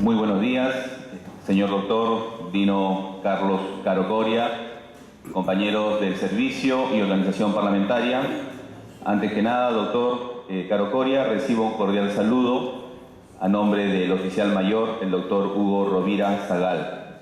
Muy buenos días, señor doctor Dino Carlos Caro Coria, compañeros del servicio y organización parlamentaria. Antes que nada, doctor Caro Coria, recibo un cordial saludo a nombre del oficial mayor, el doctor Hugo Rovira Zagal.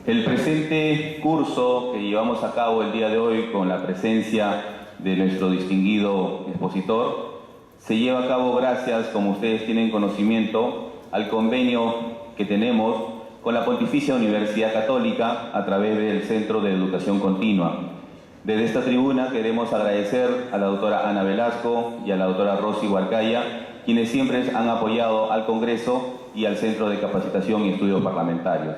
El presente curso que llevamos a cabo el día de hoy con la presencia de nuestro distinguido expositor se lleva a cabo gracias, como ustedes tienen conocimiento, al convenio que tenemos con la Pontificia Universidad Católica a través del Centro de Educación Continua. Desde esta tribuna queremos agradecer a la doctora Ana Velasco y a la doctora Rosy Huarcaya, quienes siempre han apoyado al Congreso y al Centro de Capacitación y Estudios Parlamentarios.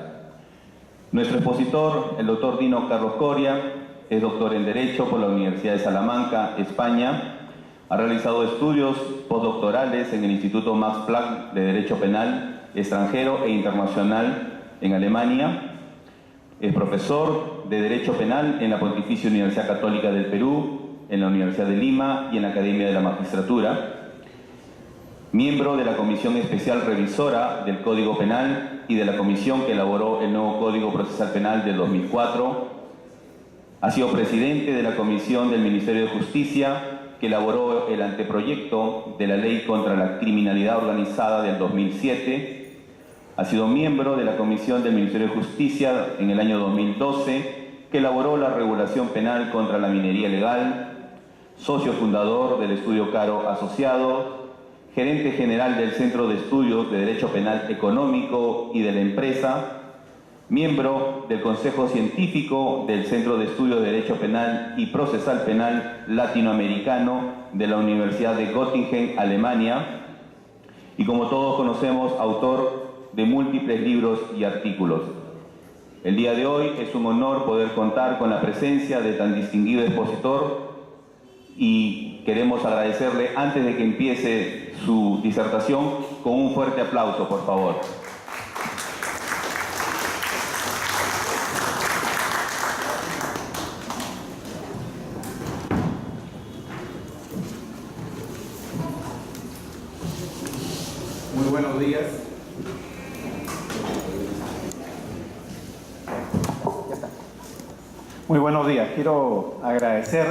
Nuestro expositor, el doctor Dino Carlos Coria, es doctor en Derecho por la Universidad de Salamanca, España. Ha realizado estudios postdoctorales en el Instituto Max Planck de Derecho Penal Extranjero e Internacional en Alemania. Es profesor de Derecho Penal en la Pontificia Universidad Católica del Perú, en la Universidad de Lima y en la Academia de la Magistratura. Miembro de la Comisión Especial Revisora del Código Penal y de la comisión que elaboró el nuevo Código Procesal Penal del 2004. Ha sido presidente de la Comisión del Ministerio de Justicia que elaboró el anteproyecto de la Ley contra la Criminalidad Organizada del 2007. Ha sido miembro de la Comisión del Ministerio de Justicia en el año 2012, que elaboró la regulación penal contra la minería ilegal, socio fundador del Estudio Caro Asociado, gerente general del Centro de Estudios de Derecho Penal Económico y de la Empresa, miembro del Consejo Científico del Centro de Estudios de Derecho Penal y Procesal Penal Latinoamericano de la Universidad de Göttingen, Alemania, y como todos conocemos, autor de múltiples libros y artículos. El día de hoy es un honor poder contar con la presencia de tan distinguido expositor y queremos agradecerle, antes de que empiece su disertación, con un fuerte aplauso, por favor. Muy buenos días. Muy buenos días. Quiero agradecer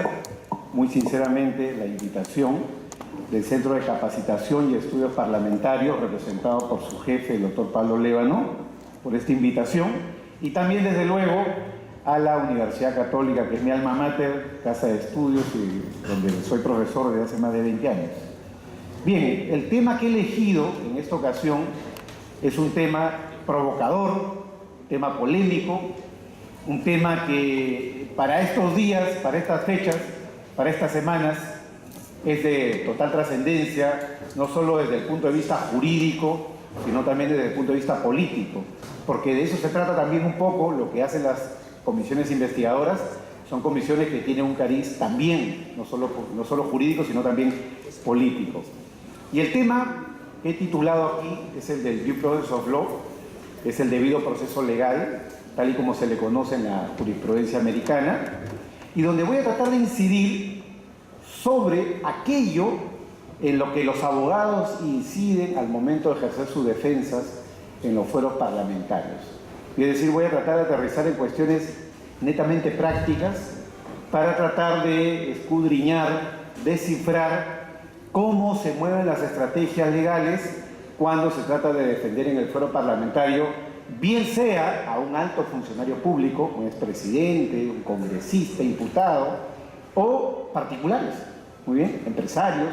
muy sinceramente la invitación del Centro de Capacitación y Estudios Parlamentarios, representado por su jefe, el doctor Pablo Lévano, por esta invitación, y también, desde luego, a la Universidad Católica, que es mi alma mater, casa de estudios, y donde soy profesor desde hace más de 20 años. Bien, el tema que he elegido en esta ocasión es un tema provocador, un tema polémico, un tema que para estos días, para estas fechas, para estas semanas, es de total trascendencia, no solo desde el punto de vista jurídico, sino también desde el punto de vista político, porque de eso se trata también un poco lo que hacen las comisiones investigadoras. Son comisiones que tienen un cariz también, no solo jurídico, sino también político. Y el tema que he titulado aquí es el del Due Process of Law, es el debido proceso legal, tal y como se le conoce en la jurisprudencia americana, y donde voy a tratar de incidir sobre aquello en lo que los abogados inciden al momento de ejercer sus defensas en los fueros parlamentarios. Es decir, voy a tratar de aterrizar en cuestiones netamente prácticas para tratar de escudriñar, descifrar cómo se mueven las estrategias legales cuando se trata de defender en el fuero parlamentario, bien sea a un alto funcionario público, un expresidente, un congresista, imputado, o particulares, muy bien, empresarios,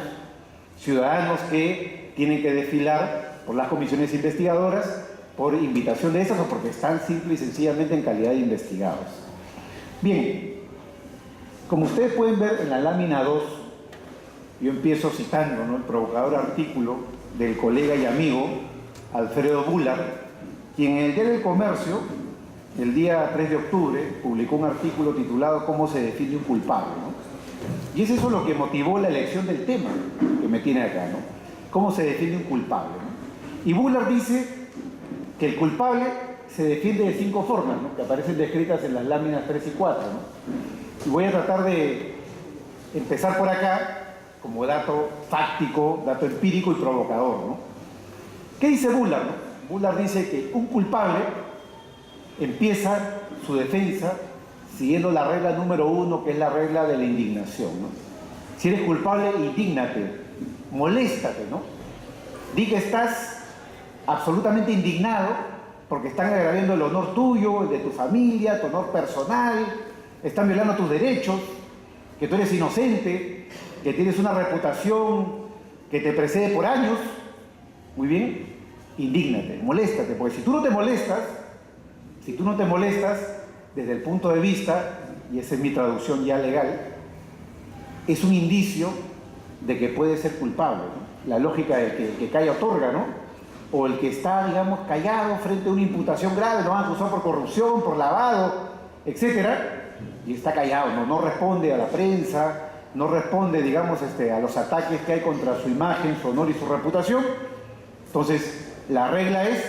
ciudadanos que tienen que desfilar por las comisiones investigadoras por invitación de esas o porque están simple y sencillamente en calidad de investigados. Bien, como ustedes pueden ver en la lámina 2, yo empiezo citando, ¿no?, el provocador artículo del colega y amigo Alfredo Bullard, quien en el Diario del Comercio, el día 3 de octubre, publicó un artículo titulado ¿Cómo se define un culpable?, ¿no? Y es eso lo que motivó la elección del tema que me tiene acá, ¿no? ¿Cómo se define un culpable?, ¿no? Y Bullard dice que el culpable se defiende de 5 formas, ¿no?, que aparecen descritas en las láminas 3 y 4, ¿no? Y voy a tratar de empezar por acá como dato fáctico, dato empírico y provocador, ¿no? ¿Qué dice Bullard, no? Bullard dice que un culpable empieza su defensa siguiendo la regla número 1, que es la regla de la indignación, ¿no? Si eres culpable, indígnate, moléstate, ¿no? Di que estás absolutamente indignado porque están agravando el honor tuyo, el de tu familia, tu honor personal, están violando tus derechos, que tú eres inocente, que tienes una reputación que te precede por años. Muy bien, indígnate, moléstate, porque si tú no te molestas, desde el punto de vista, y esa es mi traducción ya legal, es un indicio de que puede ser culpable, ¿no? La lógica de que el que calla otorga, ¿no? O el que está, digamos, callado frente a una imputación grave, lo van a acusar por corrupción, por lavado, etcétera, y está callado, no responde a la prensa, no responde, digamos, a los ataques que hay contra su imagen, su honor y su reputación. Entonces, la regla es,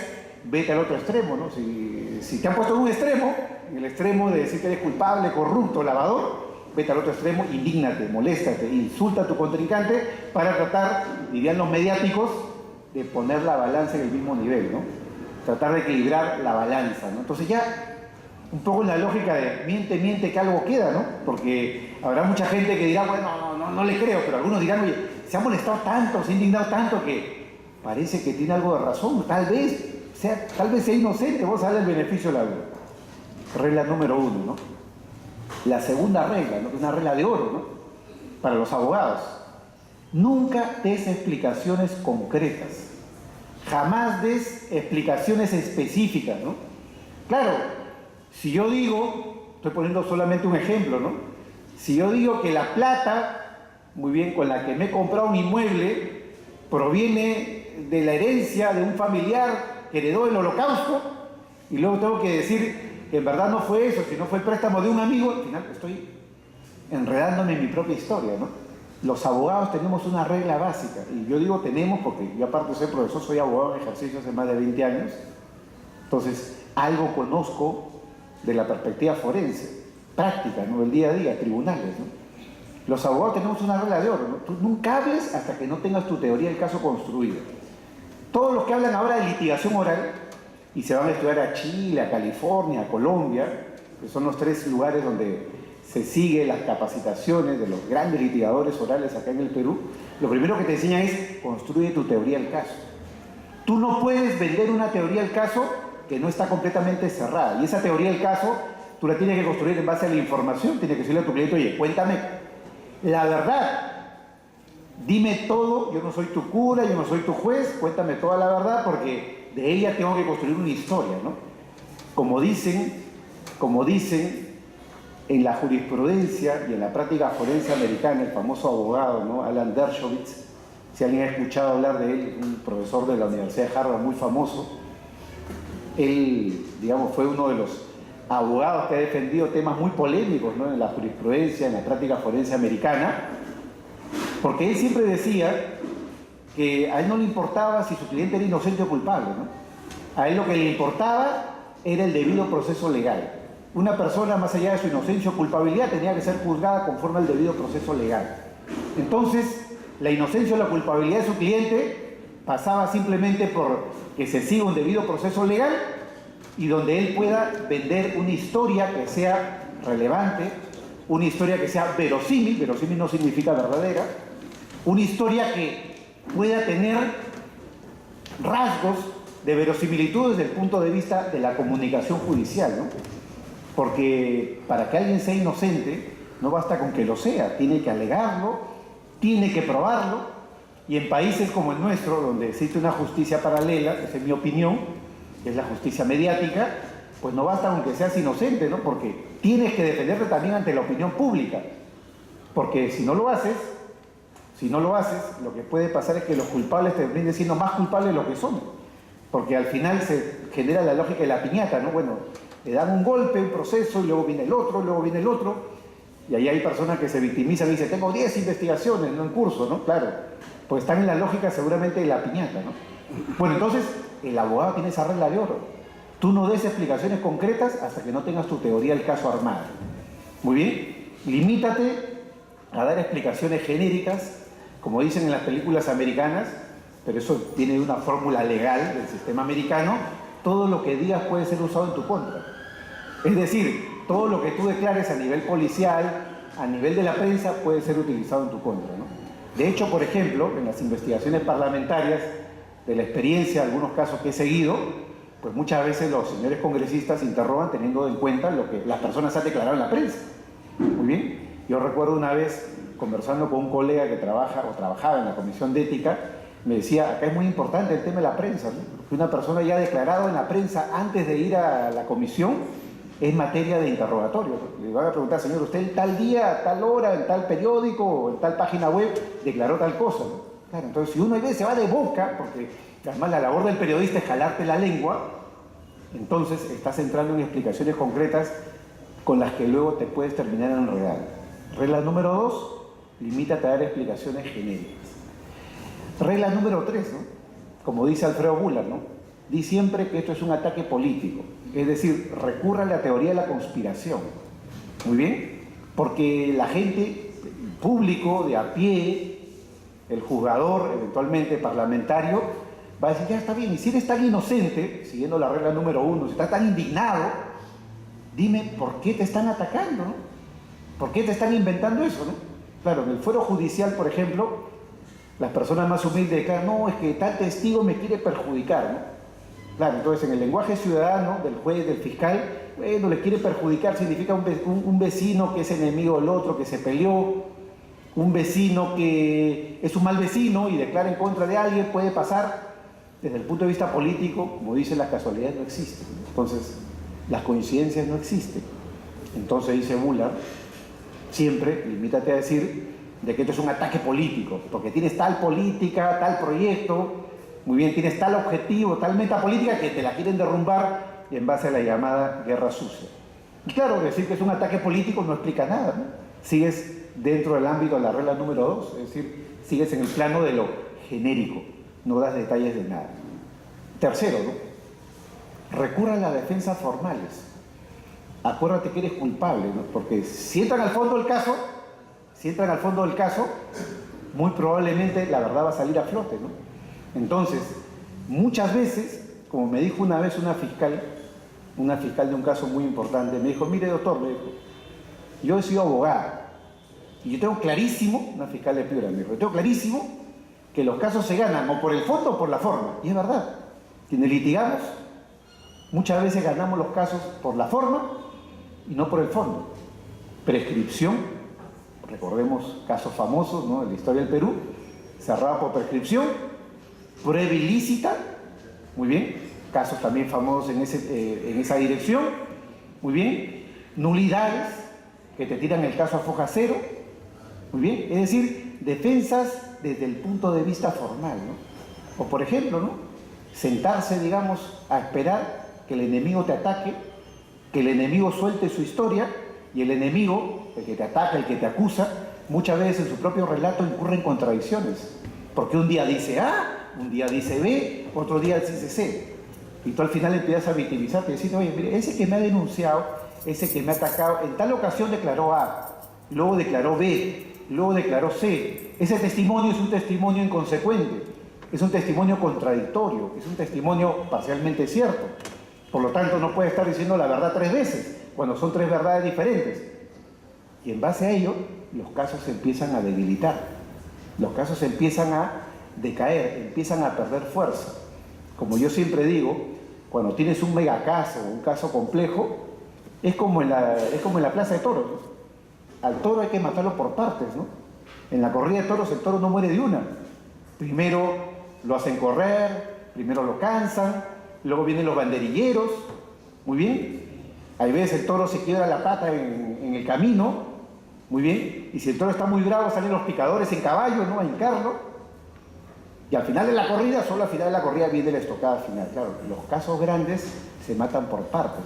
vete al otro extremo, ¿no? Si te han puesto en un extremo, en el extremo de decir que eres culpable, corrupto, lavador, vete al otro extremo, indígnate, moléstate, insulta a tu contrincante para tratar, dirían los mediáticos, de poner la balanza en el mismo nivel, ¿no? Tratar de equilibrar la balanza, ¿no? Entonces ya, un poco en la lógica de miente, que algo queda, ¿no? Porque habrá mucha gente que dirá, bueno, no le creo, pero algunos dirán, oye, se ha molestado tanto, se ha indignado tanto que parece que tiene algo de razón, tal vez sea inocente, vos dale el beneficio de la duda. Regla número 1, ¿no? La segunda regla, ¿no? Una regla de oro, ¿no? Para los abogados. Nunca des explicaciones concretas. Jamás des explicaciones específicas, ¿no? Claro, si yo digo, estoy poniendo solamente un ejemplo, ¿no? Si yo digo que la plata, muy bien, con la que me he comprado un inmueble, proviene de la herencia de un familiar que heredó el Holocausto, y luego tengo que decir que en verdad no fue eso, sino fue el préstamo de un amigo, al final estoy enredándome en mi propia historia, ¿no? Los abogados tenemos una regla básica, y yo digo tenemos porque yo aparte de ser profesor soy abogado en ejercicio hace más de 20 años, entonces algo conozco de la perspectiva forense, práctica, ¿no? El día a día, tribunales, ¿no? Los abogados tenemos una regla de oro, ¿no? Tú nunca hables hasta que no tengas tu teoría del caso construida. Todos los que hablan ahora de litigación oral y se van a estudiar a Chile, a California, a Colombia, que son los 3 lugares donde se siguen las capacitaciones de los grandes litigadores orales acá en el Perú, lo primero que te enseñan es construye tu teoría del caso. Tú no puedes vender una teoría del caso que no está completamente cerrada, y esa teoría del caso tú la tienes que construir en base a la información, tienes que decirle a tu cliente, oye, cuéntame la verdad, dime todo, yo no soy tu cura, yo no soy tu juez, cuéntame toda la verdad porque de ella tengo que construir una historia, ¿no? Como dicen en la jurisprudencia y en la práctica forense americana, el famoso abogado, ¿no? Alan Dershowitz, si alguien ha escuchado hablar de él, un profesor de la Universidad de Harvard muy famoso, él, digamos, fue uno de los abogados que ha defendido temas muy polémicos, ¿no? En la jurisprudencia, en la práctica forense americana, porque él siempre decía que a él no le importaba si su cliente era inocente o culpable, ¿no? A él lo que le importaba era el debido proceso legal. Una persona, más allá de su inocencia o culpabilidad, tenía que ser juzgada conforme al debido proceso legal. Entonces, la inocencia o la culpabilidad de su cliente pasaba simplemente por que se siga un debido proceso legal y donde él pueda vender una historia que sea relevante, una historia que sea verosímil no significa verdadera, una historia que pueda tener rasgos de verosimilitud desde el punto de vista de la comunicación judicial, ¿no? Porque para que alguien sea inocente no basta con que lo sea, tiene que alegarlo, tiene que probarlo, y en países como el nuestro, donde existe una justicia paralela, esa es mi opinión, que es la justicia mediática, pues no basta con que seas inocente, ¿no? Porque tienes que defenderte también ante la opinión pública, porque si no lo haces, lo que puede pasar es que los culpables terminen siendo más culpables de lo que son, porque al final se genera la lógica de la piñata, ¿no? Bueno, le dan un golpe, un proceso, y luego viene el otro, y ahí hay personas que se victimizan y dicen, tengo 10 investigaciones, no en curso, ¿no? Claro, pues están en la lógica seguramente de la piñata, ¿no? Bueno, entonces, el abogado tiene esa regla de oro. Tú no des explicaciones concretas hasta que no tengas tu teoría del caso armada. Muy bien, limítate a dar explicaciones genéricas, como dicen en las películas americanas, pero eso viene de una fórmula legal del sistema americano, todo lo que digas puede ser usado en tu contra. Es decir, todo lo que tú declares a nivel policial, a nivel de la prensa, puede ser utilizado en tu contra, ¿no? De hecho, por ejemplo, en las investigaciones parlamentarias, de la experiencia, algunos casos que he seguido, pues muchas veces los señores congresistas interrogan teniendo en cuenta lo que las personas han declarado en la prensa. Muy bien. Yo recuerdo una vez, conversando con un colega que trabaja o trabajaba en la Comisión de Ética, me decía, acá es muy importante el tema de la prensa, ¿no? Porque una persona ya ha declarado en la prensa antes de ir a la comisión es materia de interrogatorio, ¿no? Le van a preguntar, señor, usted en tal día, a tal hora, en tal periódico o en tal página web declaró tal cosa, ¿no? Claro, entonces si uno a veces se va de boca, porque además la labor del periodista es jalarte la lengua, entonces estás entrando en explicaciones concretas con las que luego te puedes terminar enredando. Regla número 2, limítate a dar explicaciones genéricas. Regla número 3, ¿no? Como dice Alfredo Bullard, ¿no? Di siempre que esto es un ataque político, es decir, recurra a la teoría de la conspiración. Muy bien, porque la gente, el público de a pie, el juzgador, eventualmente parlamentario, va a decir, ya está bien, y si eres tan inocente, siguiendo la regla número 1, si estás tan indignado, dime por qué te están atacando, ¿no? ¿Por qué te están inventando eso, no? Claro, en el fuero judicial, por ejemplo, las personas más humildes declaran, no, es que tal testigo me quiere perjudicar, ¿no? Claro, entonces en el lenguaje ciudadano del juez, del fiscal, bueno, le quiere perjudicar significa un vecino que es enemigo del otro, que se peleó, un vecino que es un mal vecino y declara en contra de alguien, puede pasar. Desde el punto de vista político, como dicen, las casualidades no existen. Entonces, las coincidencias no existen. Entonces, dice Bullard, siempre limítate a decir de que esto es un ataque político, porque tienes tal política, tal proyecto, muy bien, tienes tal objetivo, tal meta política que te la quieren derrumbar en base a la llamada guerra sucia. Y claro, decir que es un ataque político no explica nada, ¿no? Sigues dentro del ámbito de la regla número 2, es decir, sigues en el plano de lo genérico, no das detalles de nada. Tercero, ¿no? Recurra a las defensas formales. Acuérdate que eres culpable, ¿no? Porque si entran al fondo del caso, muy probablemente la verdad va a salir a flote, ¿no? Entonces, muchas veces, como me dijo una vez una fiscal de un caso muy importante, me dijo, mire doctor, me dijo, yo he sido abogada y yo tengo clarísimo, una fiscal de Piura me dijo, yo tengo clarísimo que los casos se ganan o por el fondo o por la forma. Y es verdad, quienes litigamos, muchas veces ganamos los casos por la forma y no por el fondo. Prescripción, recordemos casos famosos, ¿no?, de la historia del Perú, cerrado por prescripción, prueba ilícita, muy bien, casos también famosos en esa dirección, muy bien, nulidades que te tiran el caso a foja cero, muy bien, es decir, defensas desde el punto de vista formal, ¿no? O por ejemplo, ¿no?, sentarse, digamos, a esperar que el enemigo te ataque, que el enemigo suelte su historia y el enemigo, el que te ataca, el que te acusa, muchas veces en su propio relato incurre en contradicciones, porque un día dice A, un día dice B, otro día dice C, y tú al final empiezas a victimizarte y decir, oye, mire, ese que me ha denunciado, ese que me ha atacado, en tal ocasión declaró A, luego declaró B, luego declaró C. Ese testimonio es un testimonio inconsecuente, es un testimonio contradictorio, es un testimonio parcialmente cierto. Por lo tanto, no puede estar diciendo la verdad 3 veces, cuando son 3 verdades diferentes. Y en base a ello, los casos se empiezan a debilitar, los casos empiezan a decaer, empiezan a perder fuerza. Como yo siempre digo, cuando tienes un megacaso, un caso complejo, es como en la plaza de toros, ¿no? Al toro hay que matarlo por partes, ¿no? En la corrida de toros el toro no muere de una. Primero lo hacen correr, primero lo cansan, luego vienen los banderilleros, muy bien. Hay veces el toro se quiebra la pata en el camino, muy bien. Y si el toro está muy bravo, salen los picadores en caballo, ¿no?, a hincarlo. Y al final de la corrida, solo al final de la corrida viene la estocada final. Claro, los casos grandes se matan por partes.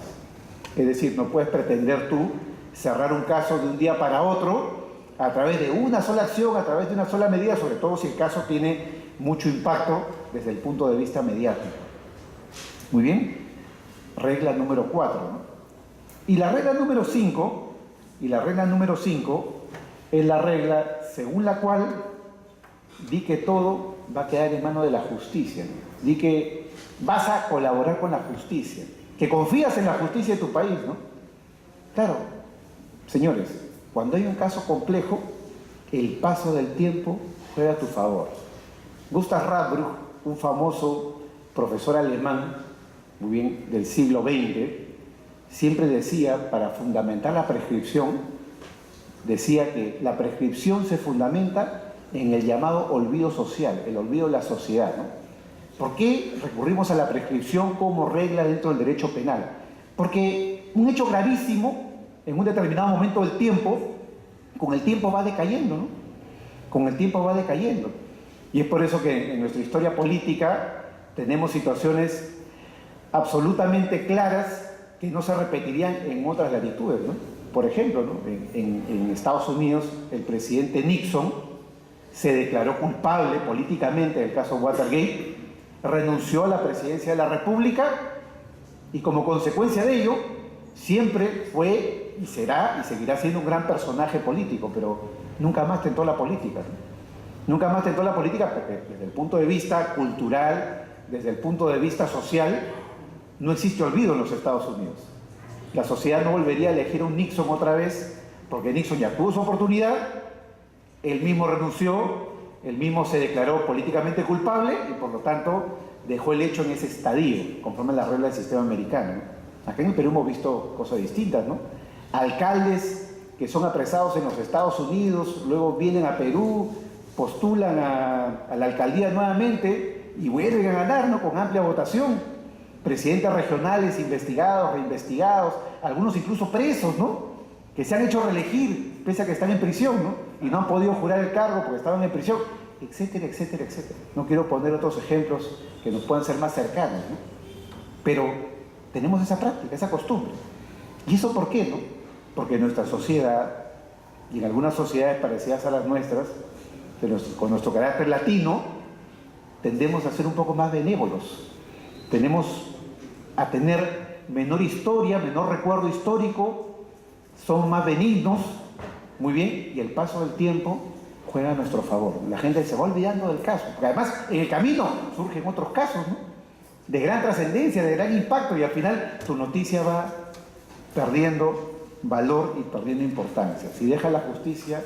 Es decir, no puedes pretender tú cerrar un caso de un día para otro a través de una sola acción, a través de una sola medida, sobre todo si el caso tiene mucho impacto desde el punto de vista mediático. Muy bien. Regla número 4, ¿no? Y la regla número 5, es la regla según la cual di que todo va a quedar en manos de la justicia, ¿no? Di que vas a colaborar con la justicia, que confías en la justicia de tu país, ¿no? Claro, señores, cuando hay un caso complejo, el paso del tiempo juega a tu favor. Gustav Radbruch, un famoso profesor alemán, muy bien, del siglo XX, siempre decía, para fundamentar la prescripción, decía que la prescripción se fundamenta en el llamado olvido social, el olvido de la sociedad, ¿no? ¿Por qué recurrimos a la prescripción como regla dentro del derecho penal? Porque un hecho gravísimo, en un determinado momento del tiempo, con el tiempo va decayendo, ¿no? Con el tiempo va decayendo. Y es por eso que en nuestra historia política tenemos situaciones absolutamente claras que no se repetirían en otras latitudes, ¿no? Por ejemplo, ¿no? En Estados Unidos, el presidente Nixon se declaró culpable políticamente del caso Watergate, renunció a la presidencia de la República y como consecuencia de ello siempre fue y será y seguirá siendo un gran personaje político, pero nunca más tentó la política, ¿no? Nunca más tentó la política porque desde el punto de vista cultural, desde el punto de vista social, no existe olvido en los Estados Unidos. La sociedad no volvería a elegir a un Nixon otra vez porque Nixon ya tuvo su oportunidad, él mismo renunció, él mismo se declaró políticamente culpable y por lo tanto dejó el hecho en ese estadio, conforme a las reglas del sistema americano, ¿no? Acá en el Perú hemos visto cosas distintas, ¿no? Alcaldes que son apresados en los Estados Unidos, luego vienen a Perú, postulan a la alcaldía nuevamente y vuelven a ganar, ¿no? Con amplia votación. Presidentes regionales investigados, reinvestigados, algunos incluso presos, ¿no? Que se han hecho reelegir pese a que están en prisión, ¿no? Y no han podido jurar el cargo porque estaban en prisión, etcétera, etcétera, etcétera. No quiero poner otros ejemplos que nos puedan ser más cercanos, ¿no? Pero tenemos esa práctica, esa costumbre. ¿Y eso por qué, no? Porque nuestra sociedad, y en algunas sociedades parecidas a las nuestras, con nuestro carácter latino, tendemos a ser un poco más benévolos. Tenemos a tener menor historia, menor recuerdo histórico, somos más benignos, muy bien, y el paso del tiempo juega a nuestro favor. La gente se va olvidando del caso, porque además en el camino surgen otros casos, ¿no? De gran trascendencia, de gran impacto, y al final tu noticia va perdiendo valor y perdiendo importancia. Si dejas la justicia,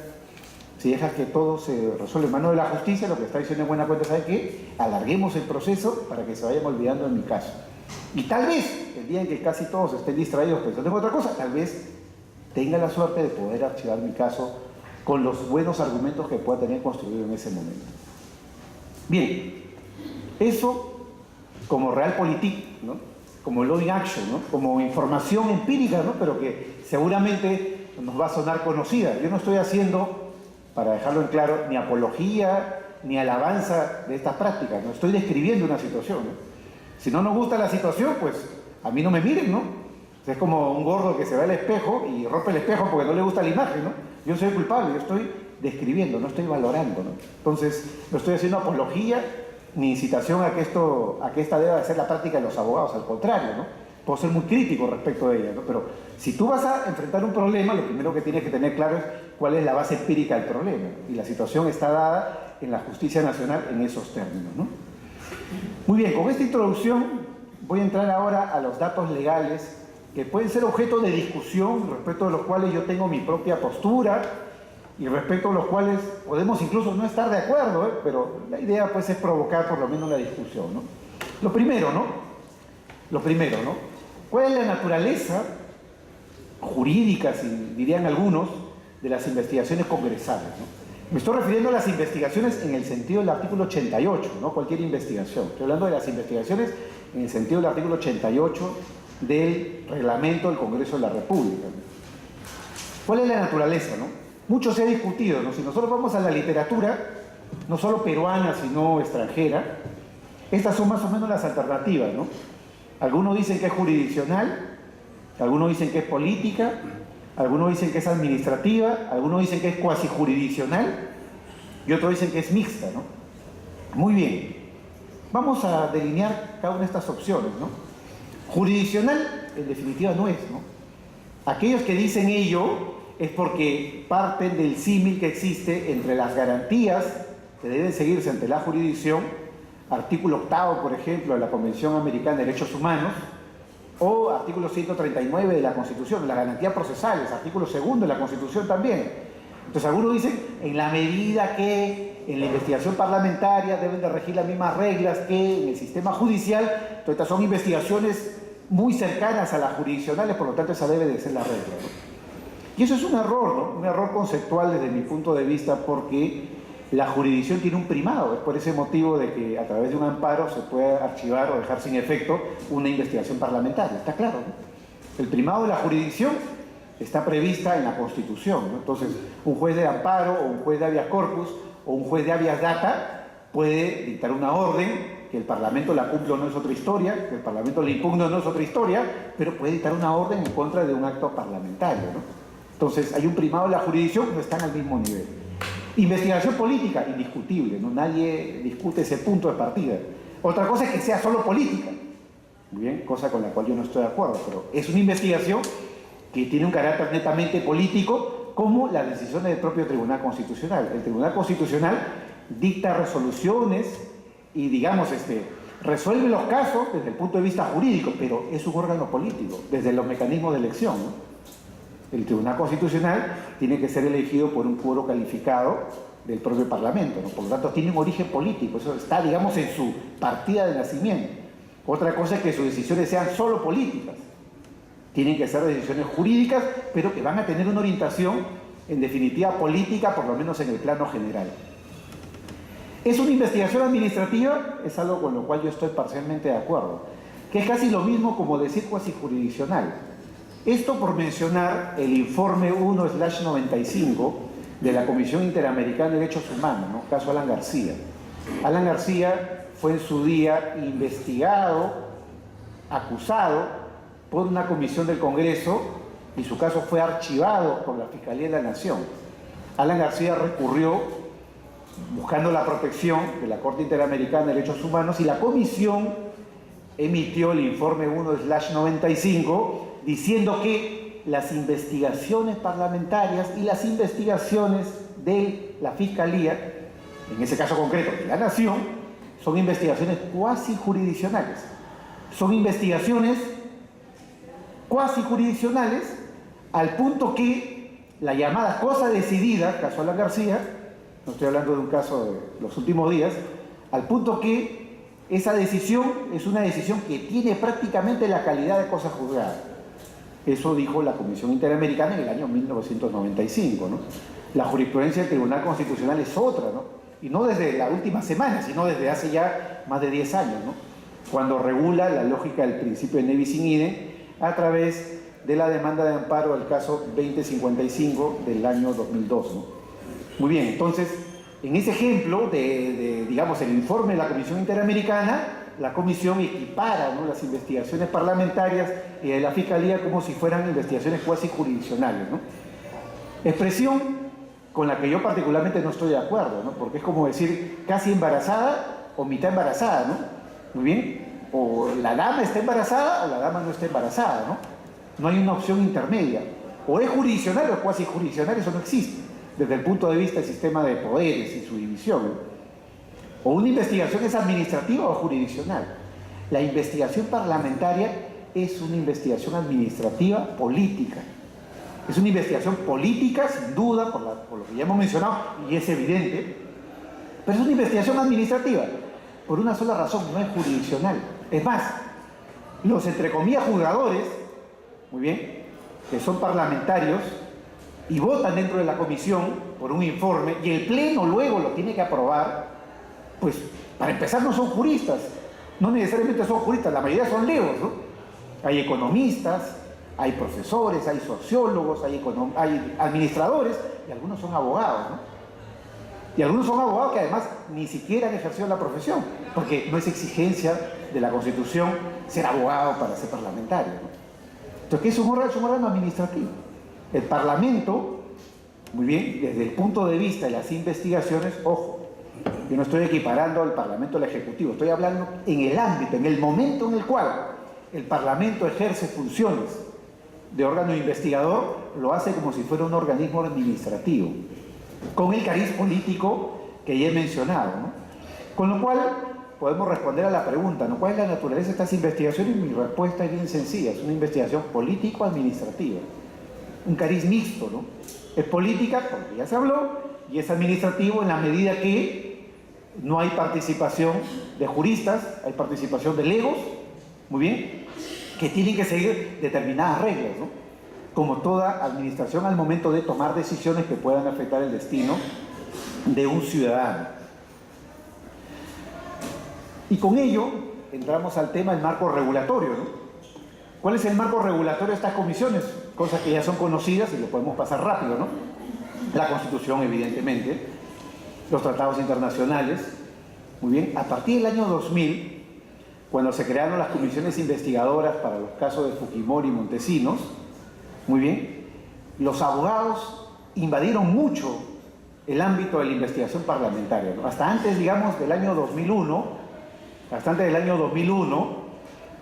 si dejas que todo se resuelva en manos de la justicia, lo que está diciendo en buena cuenta, ¿sabe qué? Alarguemos el proceso para que se vayan olvidando en mi caso. Y tal vez, el día en que casi todos estén distraídos pensando en otra cosa, tal vez tenga la suerte de poder archivar mi caso con los buenos argumentos que pueda tener construido en ese momento. Bien, eso como realpolitik, ¿no? Como law in action, ¿no? Como información empírica, ¿no? Pero que seguramente nos va a sonar conocida. Yo no estoy haciendo, para dejarlo en claro, ni apología ni alabanza de estas prácticas, no estoy describiendo una situación, ¿no? Si no nos gusta la situación, pues a mí no me miren, ¿no? Es como un gordo que se ve al espejo y rompe el espejo porque no le gusta la imagen, ¿no? Yo soy culpable, yo estoy describiendo, no estoy valorando, ¿no? Entonces, no estoy haciendo apología ni incitación a que esta deba de ser la práctica de los abogados, al contrario, ¿no? Puedo ser muy crítico respecto de ella, ¿no? Pero si tú vas a enfrentar un problema, lo primero que tienes que tener claro es cuál es la base empírica del problema. Y la situación está dada en la justicia nacional en esos términos, ¿no? Muy bien, con esta introducción voy a entrar ahora a los datos legales que pueden ser objeto de discusión, respecto de los cuales yo tengo mi propia postura y respecto a los cuales podemos incluso no estar de acuerdo, ¿eh? Pero la idea pues es provocar por lo menos la discusión, ¿no? Lo primero, ¿no? ¿Cuál es la naturaleza jurídica, si dirían algunos, de las investigaciones congresales, ¿no? Me estoy refiriendo a las investigaciones en el sentido del artículo 88, no cualquier investigación. Estoy hablando de las investigaciones en el sentido del artículo 88 del reglamento del Congreso de la República, ¿no? ¿Cuál es la naturaleza, no? Mucho se ha discutido, ¿no? Si nosotros vamos a la literatura, no solo peruana, sino extranjera, estas son más o menos las alternativas, ¿no? Algunos dicen que es jurisdiccional, algunos dicen que es política, algunos dicen que es administrativa, algunos dicen que es cuasi jurisdiccional y otros dicen que es mixta, ¿no? Muy bien, vamos a delinear cada una de estas opciones, ¿no? Jurisdiccional, en definitiva, no es, ¿no? Aquellos que dicen ello es porque parten del símil que existe entre las garantías que deben seguirse ante la jurisdicción, artículo 8, por ejemplo, de la Convención Americana de Derechos Humanos, o artículo 139 de la Constitución, las garantías procesales, artículo 2 de la Constitución también. Entonces algunos dicen, en la medida que en la investigación parlamentaria deben de regir las mismas reglas que en el sistema judicial, entonces estas son investigaciones muy cercanas a las jurisdiccionales, por lo tanto esa debe de ser la regla, ¿no? Y eso es un error, ¿no? Un error conceptual desde mi punto de vista, porque la jurisdicción tiene un primado. Es por ese motivo de que a través de un amparo se puede archivar o dejar sin efecto una investigación parlamentaria, está claro, ¿no? El primado de la jurisdicción está prevista en la Constitución, ¿no? Entonces, un juez de amparo o un juez de habeas corpus o un juez de habeas data puede dictar una orden, que el Parlamento la cumpla o no es otra historia, que el Parlamento la impugna o no es otra historia, pero puede dictar una orden en contra de un acto parlamentario, ¿no? Entonces, hay un primado de la jurisdicción, no están al mismo nivel. Investigación política, indiscutible, ¿no? Nadie discute ese punto de partida. Otra cosa es que sea solo política, muy bien, cosa con la cual yo no estoy de acuerdo, pero es una investigación que tiene un carácter netamente político, como las decisiones del propio Tribunal Constitucional. El Tribunal Constitucional dicta resoluciones y, digamos, resuelve los casos desde el punto de vista jurídico, pero es un órgano político, desde los mecanismos de elección, ¿no? El Tribunal Constitucional tiene que ser elegido por un quórum calificado del propio Parlamento, ¿no? Por lo tanto, tiene un origen político, eso está, digamos, en su partida de nacimiento. Otra cosa es que sus decisiones sean solo políticas. Tienen que ser decisiones jurídicas, pero que van a tener una orientación, en definitiva, política, por lo menos en el plano general. ¿Es una investigación administrativa? Es algo con lo cual yo estoy parcialmente de acuerdo, que es casi lo mismo como decir cuasi jurisdiccional. Esto por mencionar el informe 1/95 de la Comisión Interamericana de Derechos Humanos, ¿no? Caso Alan García. Alan García fue en su día investigado, acusado por una comisión del Congreso y su caso fue archivado por la Fiscalía de la Nación. Alan García recurrió buscando la protección de la Corte Interamericana de Derechos Humanos y la comisión emitió el informe 1/95 diciendo que las investigaciones parlamentarias y las investigaciones de la Fiscalía, en ese caso concreto de la Nación, son investigaciones cuasi jurisdiccionales. Son investigaciones cuasi jurisdiccionales al punto que la llamada cosa decidida, caso Alan García, no estoy hablando de un caso de los últimos días, al punto que esa decisión es una decisión que tiene prácticamente la calidad de cosa juzgada. Eso dijo la Comisión Interamericana en el año 1995, ¿no? La jurisprudencia del Tribunal Constitucional es otra, ¿no? Y no desde la última semana, sino desde hace ya más de 10 años, ¿no? Cuando regula la lógica del principio de ne bis in idem a través de la demanda de amparo del caso 2055 del año 2002, ¿no? Muy bien, entonces, en ese ejemplo digamos, el informe de la Comisión Interamericana, la Comisión equipara, ¿no?, las investigaciones parlamentarias y de la Fiscalía como si fueran investigaciones cuasi jurisdiccionales, ¿no? Expresión con la que yo particularmente no estoy de acuerdo, ¿no? Porque es como decir casi embarazada o mitad embarazada, ¿no? Muy bien, o la dama está embarazada o la dama no está embarazada, ¿no? No hay una opción intermedia. O es jurisdiccional o es cuasi jurisdiccional, eso no existe, desde el punto de vista del sistema de poderes y su división, ¿no? O una investigación es administrativa o jurisdiccional. La investigación parlamentaria es una investigación administrativa política. Es una investigación política, sin duda, por lo que ya hemos mencionado, y es evidente, pero es una investigación administrativa, por una sola razón, no es jurisdiccional. Es más, los, entre comillas, juzgadores, muy bien, que son parlamentarios, y votan dentro de la comisión por un informe, y el Pleno luego lo tiene que aprobar, pues, para empezar, no son juristas, no necesariamente son juristas, la mayoría son leos, ¿no? Hay economistas, hay profesores, hay sociólogos, hay administradores, y algunos son abogados, ¿no? Y algunos son abogados que además ni siquiera han ejercido la profesión, porque no es exigencia de la Constitución ser abogado para ser parlamentario, ¿no? Entonces, ¿qué es un órgano? Es un órgano administrativo. El Parlamento, muy bien, desde el punto de vista de las investigaciones, ojo, yo no estoy equiparando al Parlamento al Ejecutivo, estoy hablando en el ámbito, en el momento en el cual el Parlamento ejerce funciones de órgano investigador, lo hace como si fuera un organismo administrativo, con el cariz político que ya he mencionado, ¿no? Con lo cual podemos responder a la pregunta, ¿no? ¿Cuál es la naturaleza de estas investigaciones? Mi respuesta es bien sencilla, es una investigación político-administrativa, un cariz mixto, ¿no? Es política, porque ya se habló, y es administrativo en la medida que no hay participación de juristas, hay participación de legos, muy bien, que tienen que seguir determinadas reglas, ¿no? Como toda administración al momento de tomar decisiones que puedan afectar el destino de un ciudadano. Y con ello entramos al tema del marco regulatorio, ¿no? ¿Cuál es el marco regulatorio de estas comisiones? Cosas que ya son conocidas y lo podemos pasar rápido, ¿no? La Constitución, evidentemente, los tratados internacionales. Muy bien, a partir del año 2000, cuando se crearon las comisiones investigadoras para los casos de Fujimori y Montesinos, muy bien, los abogados invadieron mucho el ámbito de la investigación parlamentaria, ¿no? Hasta antes, digamos, del año 2001,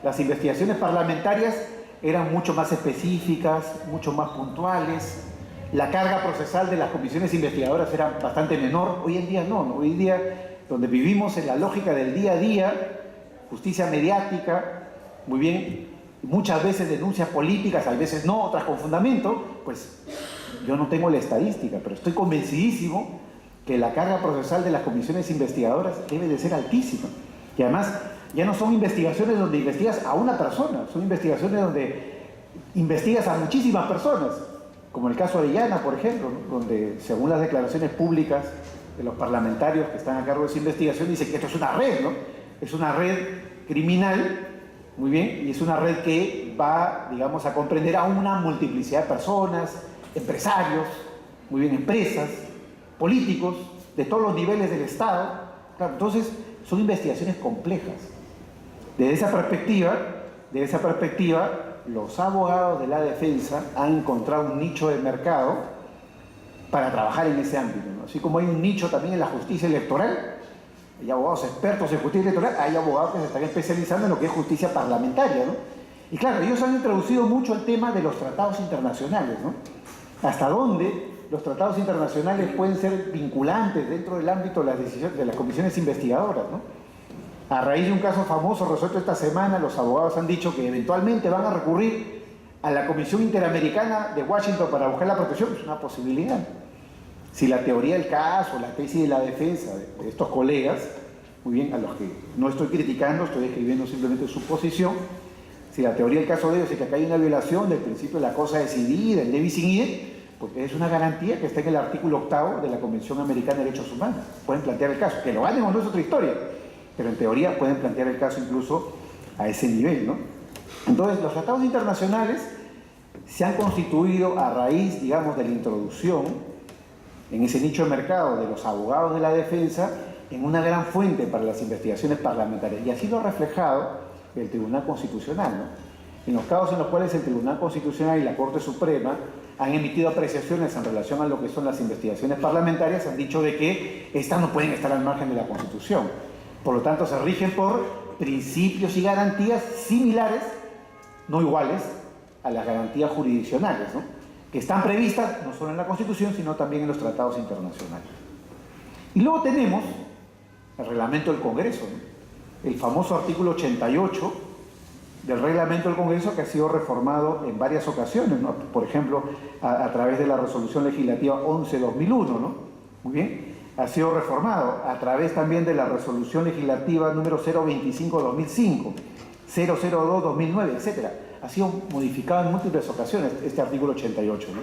las investigaciones parlamentarias eran mucho más específicas, mucho más puntuales. La carga procesal de las comisiones investigadoras era bastante menor. Hoy en día no. Hoy en día, donde vivimos en la lógica del día a día, justicia mediática, muy bien, muchas veces denuncias políticas, a veces no, otras con fundamento, pues yo no tengo la estadística, pero estoy convencidísimo que la carga procesal de las comisiones investigadoras debe de ser altísima. Y además, ya no son investigaciones donde investigas a una persona, son investigaciones donde investigas a muchísimas personas, como el caso de Llana, por ejemplo, ¿no? Donde, según las declaraciones públicas de los parlamentarios que están a cargo de esa investigación, dicen que esto es una red, ¿no? Es una red criminal, muy bien, y es una red que va, digamos, a comprender a una multiplicidad de personas, empresarios, muy bien, empresas, políticos, de todos los niveles del Estado. Claro, entonces, son investigaciones complejas. Desde esa perspectiva, los abogados de la defensa han encontrado un nicho de mercado para trabajar en ese ámbito, ¿no? Así como hay un nicho también en la justicia electoral, hay abogados expertos en justicia electoral, hay abogados que se están especializando en lo que es justicia parlamentaria, ¿no? Y claro, ellos han introducido mucho el tema de los tratados internacionales, ¿no? Hasta dónde los tratados internacionales pueden ser vinculantes dentro del ámbito de las decisiones de las comisiones investigadoras, ¿no? A raíz de un caso famoso resuelto esta semana, los abogados han dicho que eventualmente van a recurrir a la Comisión Interamericana de Washington para buscar la protección. Es una posibilidad. Si la teoría del caso, la tesis de la defensa de estos colegas, muy bien, a los que no estoy criticando, estoy escribiendo simplemente su posición, si la teoría del caso de ellos es que acá hay una violación del principio de la cosa decidida, el debis in idem, porque es una garantía que está en el artículo 8º de la Convención Americana de Derechos Humanos. Pueden plantear el caso, que lo ganen o no es otra historia, pero en teoría pueden plantear el caso incluso a ese nivel, ¿no? Entonces, los tratados internacionales se han constituido a raíz, digamos, de la introducción en ese nicho de mercado de los abogados de la defensa en una gran fuente para las investigaciones parlamentarias. Y así lo ha reflejado el Tribunal Constitucional, ¿no? En los casos en los cuales el Tribunal Constitucional y la Corte Suprema han emitido apreciaciones en relación a lo que son las investigaciones parlamentarias, han dicho de que estas no pueden estar al margen de la Constitución. Por lo tanto, se rigen por principios y garantías similares, no iguales, a las garantías jurisdiccionales, ¿no? Que están previstas no solo en la Constitución, sino también en los tratados internacionales. Y luego tenemos el reglamento del Congreso, ¿no? El famoso artículo 88 del reglamento del Congreso, que ha sido reformado en varias ocasiones, ¿no? Por ejemplo, a través de la resolución legislativa 11-2001, ¿no? Muy bien. Ha sido reformado a través también de la resolución legislativa número 025-2005, 002-2009, etc. Ha sido modificado en múltiples ocasiones este artículo 88, ¿no?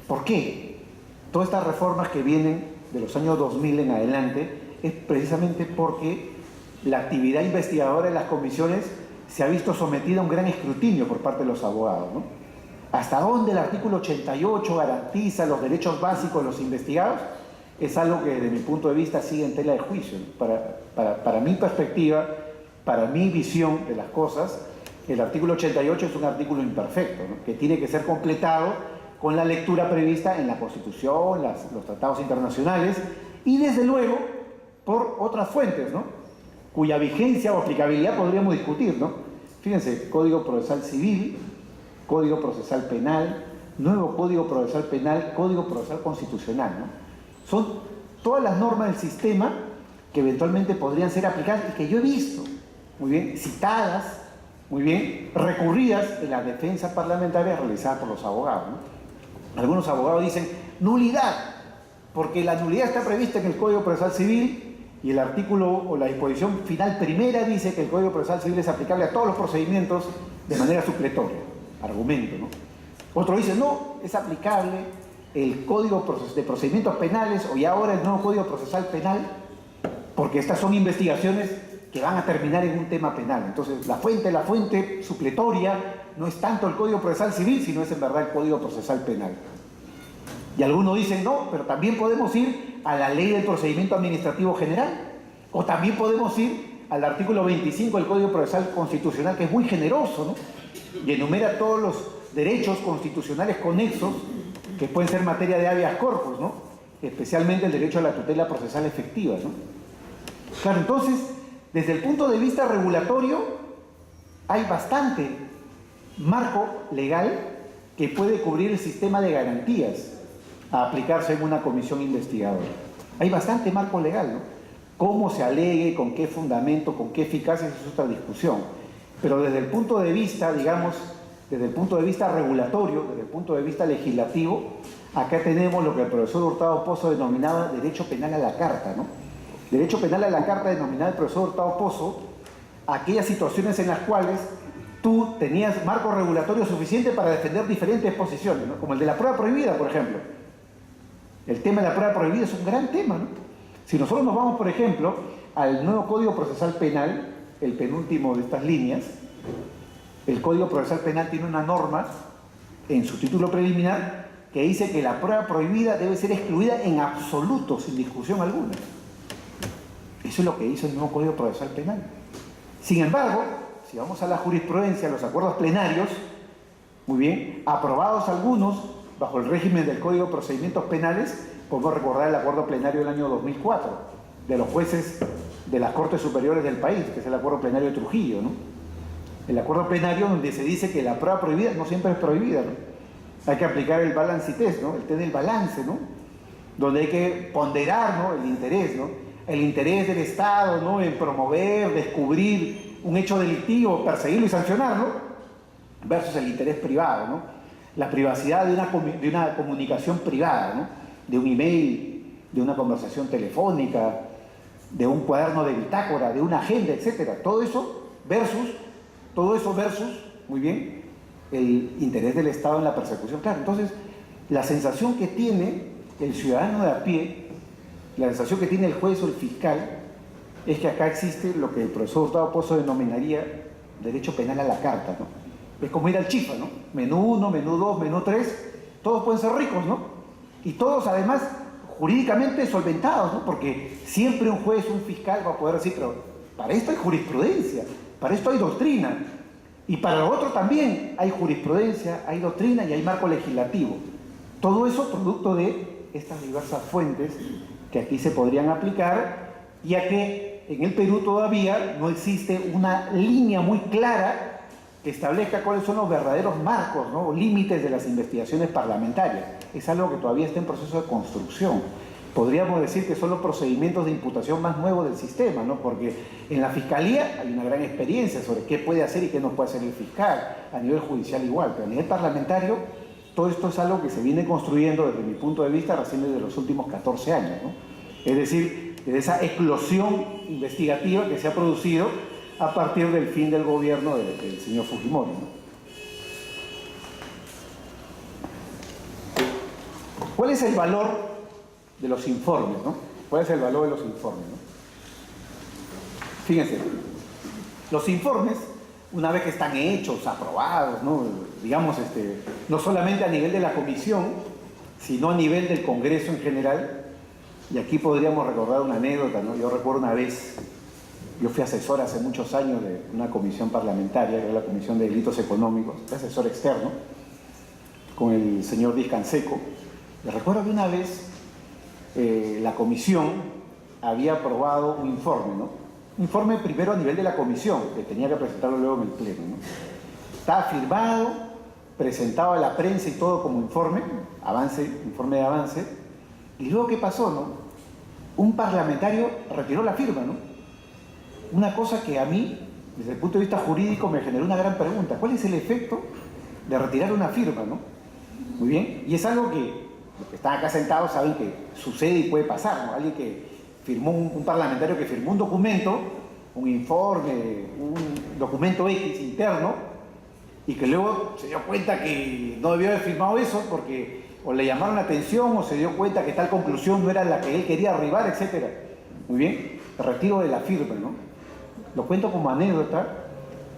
¿Por qué? Todas estas reformas que vienen de los años 2000 en adelante es precisamente porque la actividad investigadora de las comisiones se ha visto sometida a un gran escrutinio por parte de los abogados, ¿no? ¿Hasta dónde el artículo 88 garantiza los derechos básicos de los investigados? Es algo que desde mi punto de vista sigue en tela de juicio, ¿no? Para mi perspectiva, para mi visión de las cosas, el artículo 88 es un artículo imperfecto, ¿no? Que tiene que ser completado con la lectura prevista en la Constitución, los tratados internacionales y desde luego por otras fuentes, ¿no? Cuya vigencia o aplicabilidad podríamos discutir, ¿no? Fíjense, Código Procesal Civil, Código Procesal Penal, nuevo Código Procesal Penal, Código Procesal Constitucional, ¿no? todas las normas del sistema que eventualmente podrían ser aplicadas y que yo he visto, muy bien, citadas, muy bien, recurridas en la defensa parlamentaria realizada por los abogados, ¿no? Algunos abogados dicen nulidad, porque la nulidad está prevista en el Código Procesal Civil y el artículo o la disposición final primera dice que el Código Procesal Civil es aplicable a todos los procedimientos de manera supletoria, argumento, ¿no? Otro dice no, es aplicable el Código de Procedimientos Penales o ya ahora el nuevo Código Procesal Penal, porque estas son investigaciones que van a terminar en un tema penal. Entonces, la fuente supletoria no es tanto el Código Procesal Civil, sino es en verdad el Código Procesal Penal. Y algunos dicen, no, pero también podemos ir a la Ley del Procedimiento Administrativo General, o también podemos ir al artículo 25 del Código Procesal Constitucional, que es muy generoso, ¿no? Y enumera todos los derechos constitucionales conexos que pueden ser materia de habeas corpus, ¿no? Especialmente el derecho a la tutela procesal efectiva, ¿no? Claro, entonces, desde el punto de vista regulatorio, hay bastante marco legal que puede cubrir el sistema de garantías a aplicarse en una comisión investigadora. Hay bastante marco legal, ¿no? Cómo se alegue, con qué fundamento, con qué eficacia, eso es otra discusión. Pero desde el punto de vista, digamos, desde el punto de vista regulatorio, desde el punto de vista legislativo, acá tenemos lo que el profesor Hurtado Pozo denominaba derecho penal a la carta, ¿no? Derecho penal a la carta denominada el profesor Hurtado Pozo, aquellas situaciones en las cuales tú tenías marco regulatorio suficiente para defender diferentes posiciones, ¿no? Como el de la prueba prohibida, por ejemplo. El tema de la prueba prohibida es un gran tema, ¿no? Si nosotros nos vamos, por ejemplo, al nuevo Código Procesal Penal, el penúltimo de estas líneas, el Código Procesal Penal tiene una norma en su título preliminar que dice que la prueba prohibida debe ser excluida en absoluto, sin discusión alguna. Eso es lo que hizo el nuevo Código Procesal Penal. Sin embargo, si vamos a la jurisprudencia, a los acuerdos plenarios, muy bien, aprobados algunos bajo el régimen del Código de Procedimientos Penales, podemos recordar el acuerdo plenario del año 2004 de los jueces de las Cortes Superiores del país, que es el acuerdo plenario de Trujillo, ¿no? El acuerdo plenario donde se dice que la prueba prohibida no siempre es prohibida, ¿no? Hay que aplicar el balance test, ¿no? El test del balance, ¿no? Donde hay que ponderar, ¿no? El interés, ¿no? El interés del Estado, ¿no? En promover, descubrir un hecho delictivo, perseguirlo y sancionarlo, versus el interés privado, ¿no? La privacidad de una comunicación privada, ¿no? De un email, de una conversación telefónica, de un cuaderno de bitácora, de una agenda, etcétera. Todo eso versus, muy bien, el interés del Estado en la persecución. Claro, entonces, la sensación que tiene el ciudadano de a pie, la sensación que tiene el juez o el fiscal, es que acá existe lo que el profesor Hurtado Pozo denominaría derecho penal a la carta, ¿no? Es como ir al chifa, ¿no? Menú 1, menú 2, menú 3, todos pueden ser ricos, ¿no? Y todos además jurídicamente solventados, ¿no? Porque siempre un juez, un fiscal va a poder decir, pero para esto hay jurisprudencia, para esto hay doctrina, y para lo otro también hay jurisprudencia, hay doctrina y hay marco legislativo. Todo eso producto de estas diversas fuentes que aquí se podrían aplicar, ya que en el Perú todavía no existe una línea muy clara que establezca cuáles son los verdaderos marcos, ¿no? O límites de las investigaciones parlamentarias. Es algo que todavía está en proceso de construcción. Podríamos decir que son los procedimientos de imputación más nuevos del sistema, ¿no? Porque en la Fiscalía hay una gran experiencia sobre qué puede hacer y qué no puede hacer el fiscal, a nivel judicial igual, pero a nivel parlamentario todo esto es algo que se viene construyendo desde mi punto de vista recién desde los últimos 14 años, ¿no? Es decir, de esa eclosión investigativa que se ha producido a partir del fin del gobierno del señor Fujimori, ¿no? ¿Cuál es el valor de los informes, ¿no? ¿Cuál es el valor de los informes, ¿no? Fíjense, los informes, una vez que están hechos, aprobados, ¿no? Digamos, no solamente a nivel de la comisión, sino a nivel del Congreso en general, y aquí podríamos recordar una anécdota, ¿no? Yo recuerdo una vez, yo fui asesor hace muchos años de una comisión parlamentaria, que era la Comisión de Delitos Económicos, asesor externo, con el señor Díaz Canseco. Y recuerdo que una vez la comisión había aprobado un informe, ¿no? Un informe primero a nivel de la comisión, que tenía que presentarlo luego en el pleno, ¿no? Estaba firmado, presentado a la prensa y todo como informe de avance, y luego ¿qué pasó, no? un parlamentario retiró la firma, ¿no? Una cosa que a mí, desde el punto de vista jurídico, me generó una gran pregunta. ¿Cuál es el efecto de retirar una firma, ¿no? Muy bien, y es algo que los que están acá sentados saben que sucede y puede pasar, ¿no? Alguien que firmó, un parlamentario que firmó un documento, un informe, un documento X interno, y que luego se dio cuenta que no debió haber firmado eso porque o le llamaron la atención o se dio cuenta que tal conclusión no era la que él quería arribar, etc. Muy bien, retiro de la firma, ¿no? Lo cuento como anécdota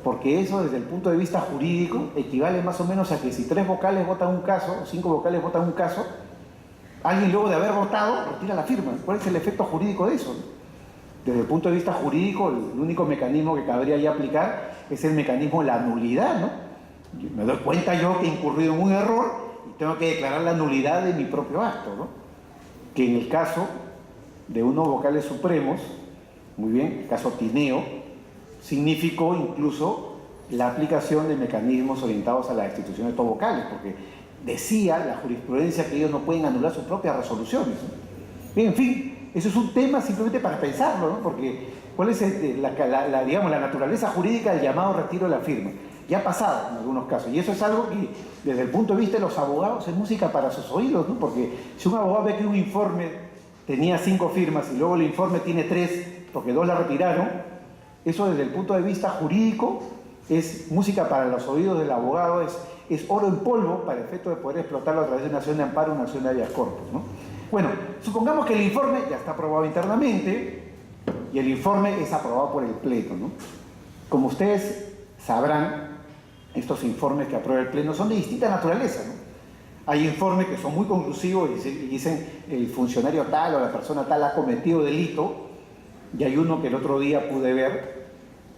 porque eso desde el punto de vista jurídico equivale más o menos a que si 3 vocales votan un caso o 5 vocales votan un caso, alguien luego de haber votado retira la firma. ¿Cuál es el efecto jurídico de eso? Desde el punto de vista jurídico, el único mecanismo que cabría ya aplicar es el mecanismo de la nulidad, ¿no? Me doy cuenta yo que he incurrido en un error y tengo que declarar la nulidad de mi propio acto, ¿no? Que en el caso de unos vocales supremos, muy bien, el caso Tineo, significó incluso la aplicación de mecanismos orientados a la destitución de estos vocales, porque decía la jurisprudencia que ellos no pueden anular sus propias resoluciones, ¿no? Bien, en fin, eso es un tema simplemente para pensarlo, ¿no? Porque ¿cuál es digamos, la naturaleza jurídica del llamado retiro de la firma? Ya ha pasado en algunos casos, y eso es algo que desde el punto de vista de los abogados es música para sus oídos, ¿no? Porque si un abogado ve que un informe tenía 5 firmas y luego el informe tiene 3 porque 2 la retiraron, eso desde el punto de vista jurídico es música para los oídos del abogado, es oro en polvo para el efecto de poder explotarlo a través de una acción de amparo, una acción de habeas corpus, ¿no? Bueno, supongamos que el informe ya está aprobado internamente y el informe es aprobado por el Pleno, ¿no? Como ustedes sabrán, estos informes que aprueba el Pleno son de distinta naturaleza, ¿no? Hay informes que son muy conclusivos y dicen el funcionario tal o la persona tal ha cometido delito, y hay uno que el otro día pude ver,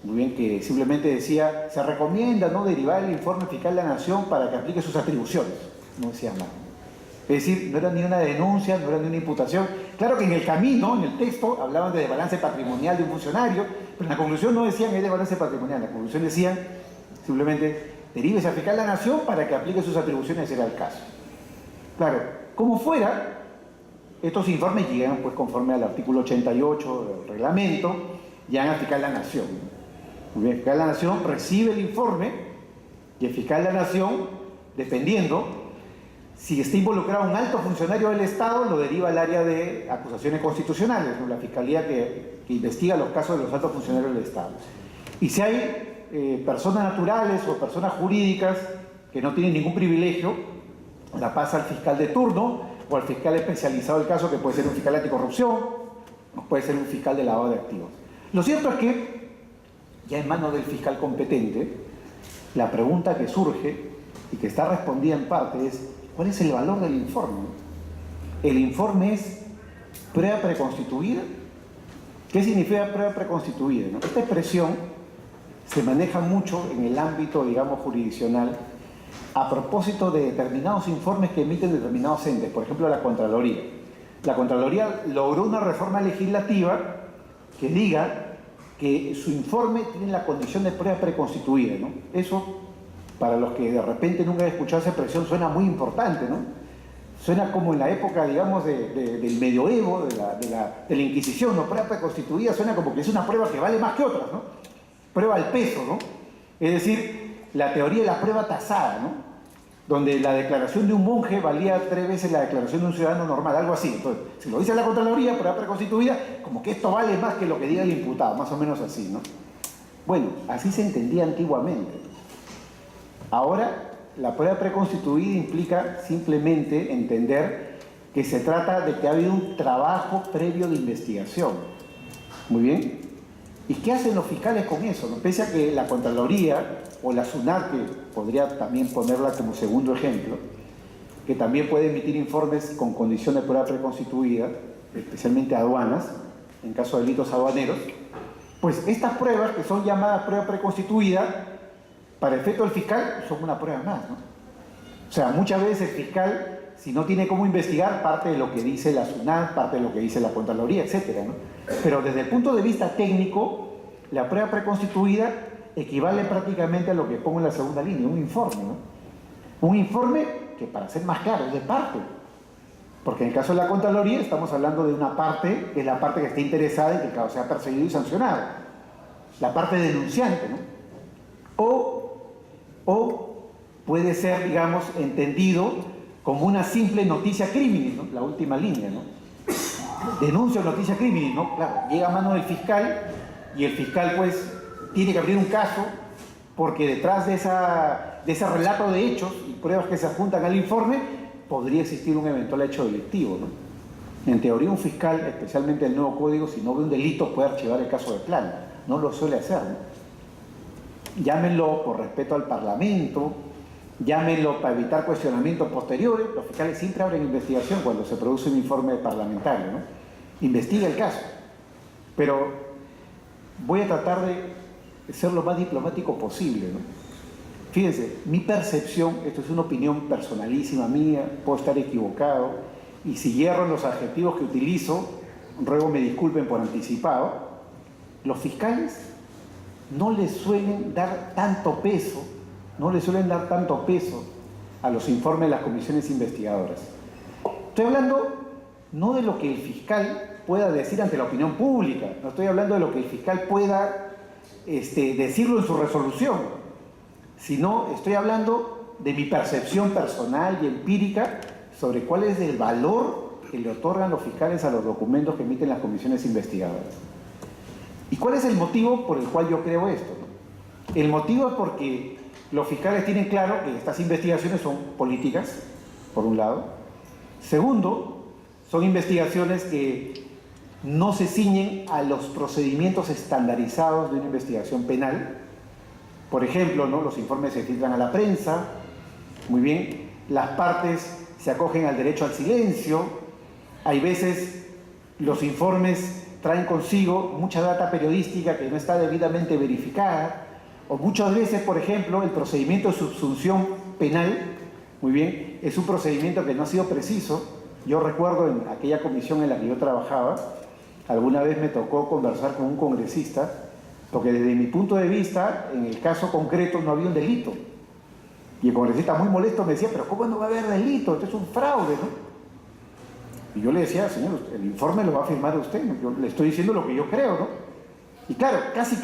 muy bien, que simplemente decía, se recomienda no derivar el informe fiscal de la Nación para que aplique sus atribuciones. No decía nada. Es decir, no era ni una denuncia, no era ni una imputación. Claro que en el camino, en el texto, hablaban de balance patrimonial de un funcionario, pero en la conclusión no decían que es de balance patrimonial, en la conclusión decían simplemente, deríbese al fiscal de la Nación para que aplique sus atribuciones, era el caso. Claro, como fuera, estos informes llegan pues conforme al artículo 88 del reglamento, llegan al fiscal de la Nación. El fiscal de la Nación recibe el informe y el fiscal de la Nación, dependiendo, si está involucrado un alto funcionario del Estado, lo deriva al área de acusaciones constitucionales, ¿no? La fiscalía que investiga los casos de los altos funcionarios del Estado. Y si hay personas naturales o personas jurídicas que no tienen ningún privilegio, la pasa al fiscal de turno o al fiscal especializado del caso, que puede ser un fiscal anticorrupción o puede ser un fiscal de lavado de activos. Lo cierto es que, ya en manos del fiscal competente, la pregunta que surge y que está respondida en parte es, ¿cuál es el valor del informe? ¿El informe es prueba preconstituida? ¿Qué significa prueba preconstituida, no? Esta expresión se maneja mucho en el ámbito, digamos, jurisdiccional a propósito de determinados informes que emiten determinados entes, por ejemplo la Contraloría. La Contraloría logró una reforma legislativa que diga que su informe tiene la condición de prueba preconstituida, ¿no? Eso, para los que de repente nunca han escuchado esa expresión, suena muy importante, ¿no? Suena como en la época, digamos, del medioevo, de la Inquisición, ¿no? Prueba preconstituida suena como que es una prueba que vale más que otras, ¿no? Prueba al peso, ¿no? Es decir, la teoría de la prueba tasada, ¿no? Donde la declaración de un monje valía 3 veces la declaración de un ciudadano normal, algo así. Entonces, si lo dice la Contraloría, prueba preconstituida, como que esto vale más que lo que diga el imputado, más o menos así, ¿no? Bueno, así se entendía antiguamente. Ahora, la prueba preconstituida implica simplemente entender que se trata de que ha habido un trabajo previo de investigación. Muy bien. ¿Y qué hacen los fiscales con eso, no? Pese a que la Contraloría o la SUNAT, que podría también ponerla como segundo ejemplo, que también puede emitir informes con condición de prueba preconstituida, especialmente aduanas, en caso de delitos aduaneros, pues estas pruebas que son llamadas prueba preconstituida, para efecto del fiscal, son una prueba más, ¿no? O sea, muchas veces el fiscal, si no tiene cómo investigar, parte de lo que dice la SUNAT, parte de lo que dice la Contraloría, etcétera, ¿no? Pero desde el punto de vista técnico, la prueba preconstituida equivale prácticamente a lo que pongo en la segunda línea, un informe, ¿no? Un informe que, para ser más claro, es de parte. Porque en el caso de la Contraloría estamos hablando de una parte, que es la parte que está interesada en que el caso sea perseguido y sancionado. La parte denunciante, ¿no? O puede ser, digamos, entendido como una simple noticia criminis, ¿no? La última línea, ¿no? Denuncia o noticia criminis, ¿no? Claro, llega a mano del fiscal y el fiscal, pues, tiene que abrir un caso porque detrás de ese relato de hechos y pruebas que se adjuntan al informe podría existir un eventual hecho delictivo, ¿no? En teoría, un fiscal, especialmente el nuevo código, si no ve un delito, puede archivar el caso de plano. No lo suele hacer, ¿no? Llámenlo por respeto al Parlamento, llámenlo para evitar cuestionamientos posteriores. Los fiscales siempre abren investigación cuando se produce un informe parlamentario, ¿no? Investiga el caso. Pero voy a tratar de ser lo más diplomático posible, ¿no? Fíjense, mi percepción, esto es una opinión personalísima mía, puedo estar equivocado, y si hierro en los adjetivos que utilizo, ruego me disculpen por anticipado, los fiscales no les suelen dar tanto peso, a los informes de las comisiones investigadoras. Estoy hablando no de lo que el fiscal pueda decir ante la opinión pública, no estoy hablando de lo que el fiscal pueda decirlo en su resolución, sino estoy hablando de mi percepción personal y empírica sobre cuál es el valor que le otorgan los fiscales a los documentos que emiten las comisiones investigadoras. ¿Y cuál es el motivo por el cual yo creo esto, ¿no? El motivo es porque los fiscales tienen claro que estas investigaciones son políticas, por un lado. Segundo, son investigaciones que no se ciñen a los procedimientos estandarizados de una investigación penal. Por ejemplo, ¿no? Los informes se filtran a la prensa, muy bien, las partes se acogen al derecho al silencio, hay veces los informes traen consigo mucha data periodística que no está debidamente verificada, o muchas veces, por ejemplo, el procedimiento de subsunción penal, muy bien, es un procedimiento que no ha sido preciso. Yo recuerdo en aquella comisión en la que yo trabajaba, alguna vez me tocó conversar con un congresista, porque desde mi punto de vista, en el caso concreto no había un delito. Y el congresista muy molesto me decía, pero ¿cómo no va a haber delito? Esto es un fraude, ¿no? Y yo le decía, señor, el informe lo va a firmar usted, ¿no? Yo le estoy diciendo lo que yo creo, ¿no? Y claro, casi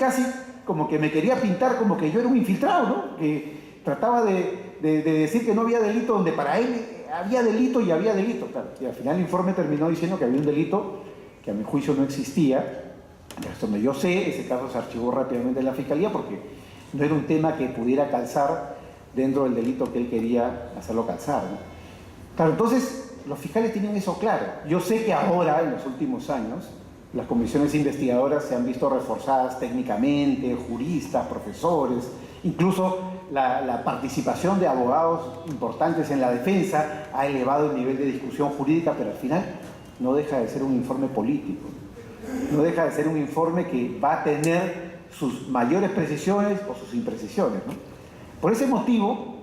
como que me quería pintar como que yo era un infiltrado, ¿no? Que trataba de decir que no había delito donde para él había delito y había delito. Claro, y al final el informe terminó diciendo que había un delito que a mi juicio no existía. Hasta donde yo sé, ese caso se archivó rápidamente en la Fiscalía porque no era un tema que pudiera calzar dentro del delito que él quería hacerlo calzar, ¿no? Claro, entonces los fiscales tienen eso claro. Yo sé que ahora, en los últimos años, las comisiones investigadoras se han visto reforzadas técnicamente, juristas, profesores, incluso la participación de abogados importantes en la defensa ha elevado el nivel de discusión jurídica, pero al final no deja de ser un informe político. No deja de ser un informe que va a tener sus mayores precisiones o sus imprecisiones, ¿no? Por ese motivo,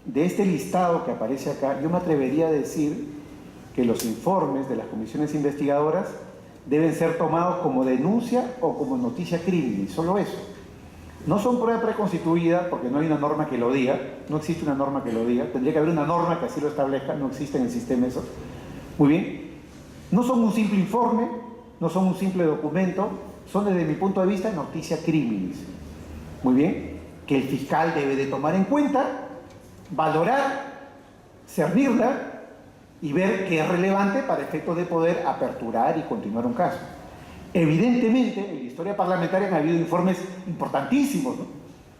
de este listado que aparece acá, yo me atrevería a decir que los informes de las comisiones investigadoras deben ser tomados como denuncia o como noticia criminis, solo eso. No son prueba preconstituida porque no hay una norma que lo diga, no existe una norma que lo diga, tendría que haber una norma que así lo establezca, no existe en el sistema eso. Muy bien, no son un simple informe, no son un simple documento, son desde mi punto de vista noticia criminis. Muy bien, que el fiscal debe de tomar en cuenta, valorar, cernirla y ver qué es relevante para efectos de poder aperturar y continuar un caso. Evidentemente, en la historia parlamentaria han habido informes importantísimos, ¿no?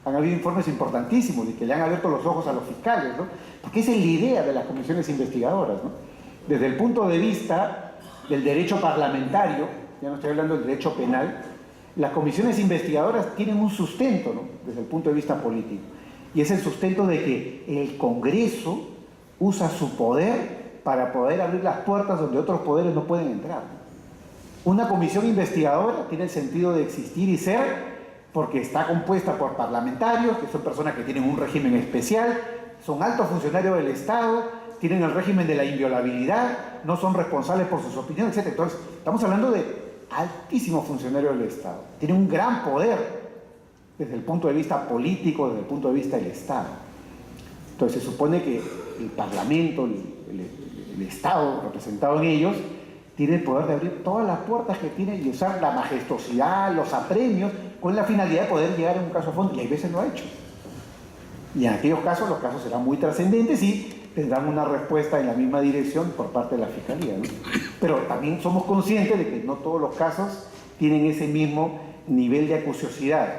Han habido informes importantísimos y que le han abierto los ojos a los fiscales, ¿no? Porque esa es la idea de las comisiones investigadoras, ¿no? Desde el punto de vista del derecho parlamentario, ya no estoy hablando del derecho penal, las comisiones investigadoras tienen un sustento, ¿no? Desde el punto de vista político, y es el sustento de que el Congreso usa su poder para poder abrir las puertas donde otros poderes no pueden entrar. Una comisión investigadora tiene el sentido de existir y ser porque está compuesta por parlamentarios, que son personas que tienen un régimen especial, son altos funcionarios del Estado, tienen el régimen de la inviolabilidad, no son responsables por sus opiniones, etc. Entonces, estamos hablando de altísimos funcionarios del Estado. Tienen un gran poder desde el punto de vista político, desde el punto de vista del Estado. Entonces, se supone que el Parlamento, el el Estado representado en ellos tiene el poder de abrir todas las puertas que tiene y usar la majestuosidad, los apremios, con la finalidad de poder llegar en un caso a fondo, y hay veces lo ha hecho. Y en aquellos casos, los casos serán muy trascendentes y tendrán una respuesta en la misma dirección por parte de la Fiscalía, ¿no? Pero también somos conscientes de que no todos los casos tienen ese mismo nivel de acuciosidad.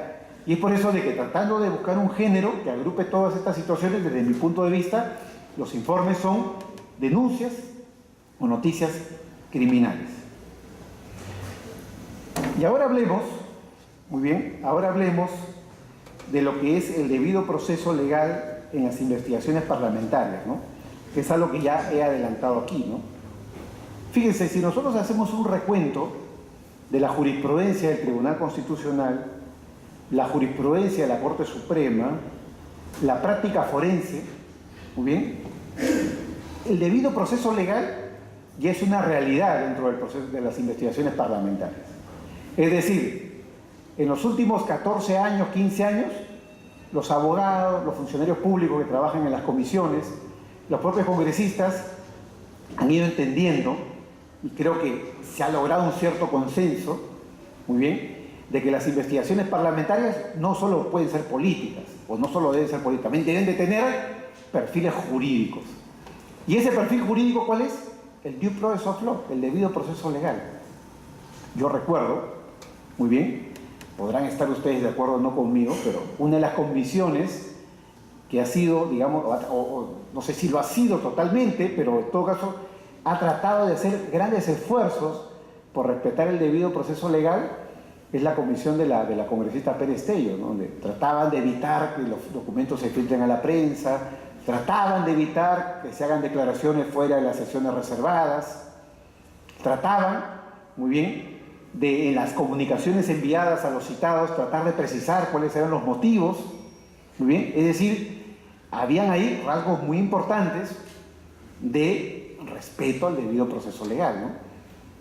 Y es por eso de que, tratando de buscar un género que agrupe todas estas situaciones, desde mi punto de vista, los informes son denuncias o noticias criminales. Y ahora hablemos, muy bien, ahora hablemos de lo que es el debido proceso legal en las investigaciones parlamentarias, ¿no? Que es algo que ya he adelantado aquí, ¿no? Fíjense, si nosotros hacemos un recuento de la jurisprudencia del Tribunal Constitucional, la jurisprudencia de la Corte Suprema, la práctica forense, muy bien, el debido proceso legal ya es una realidad dentro del proceso de las investigaciones parlamentarias. Es decir, en los últimos 14 años, 15 años, los abogados, los funcionarios públicos que trabajan en las comisiones, los propios congresistas han ido entendiendo, y creo que se ha logrado un cierto consenso, muy bien, de que las investigaciones parlamentarias no solo pueden ser políticas, o no solo deben ser políticas, también deben de tener perfiles jurídicos. ¿Y ese perfil jurídico cuál es? El due process of law, el debido proceso legal. Yo recuerdo, muy bien, podrán estar ustedes de acuerdo o no conmigo, pero una de las convicciones que ha sido, digamos, no sé si lo ha sido totalmente, pero en todo caso ha tratado de hacer grandes esfuerzos por respetar el debido proceso legal, es la comisión de la congresista Pérez Tello, ¿no? Donde trataban de evitar que los documentos se filtren a la prensa, trataban de evitar que se hagan declaraciones fuera de las sesiones reservadas, trataban, muy bien, de en las comunicaciones enviadas a los citados, tratar de precisar cuáles eran los motivos, muy bien, es decir, habían ahí rasgos muy importantes de respeto al debido proceso legal, ¿no?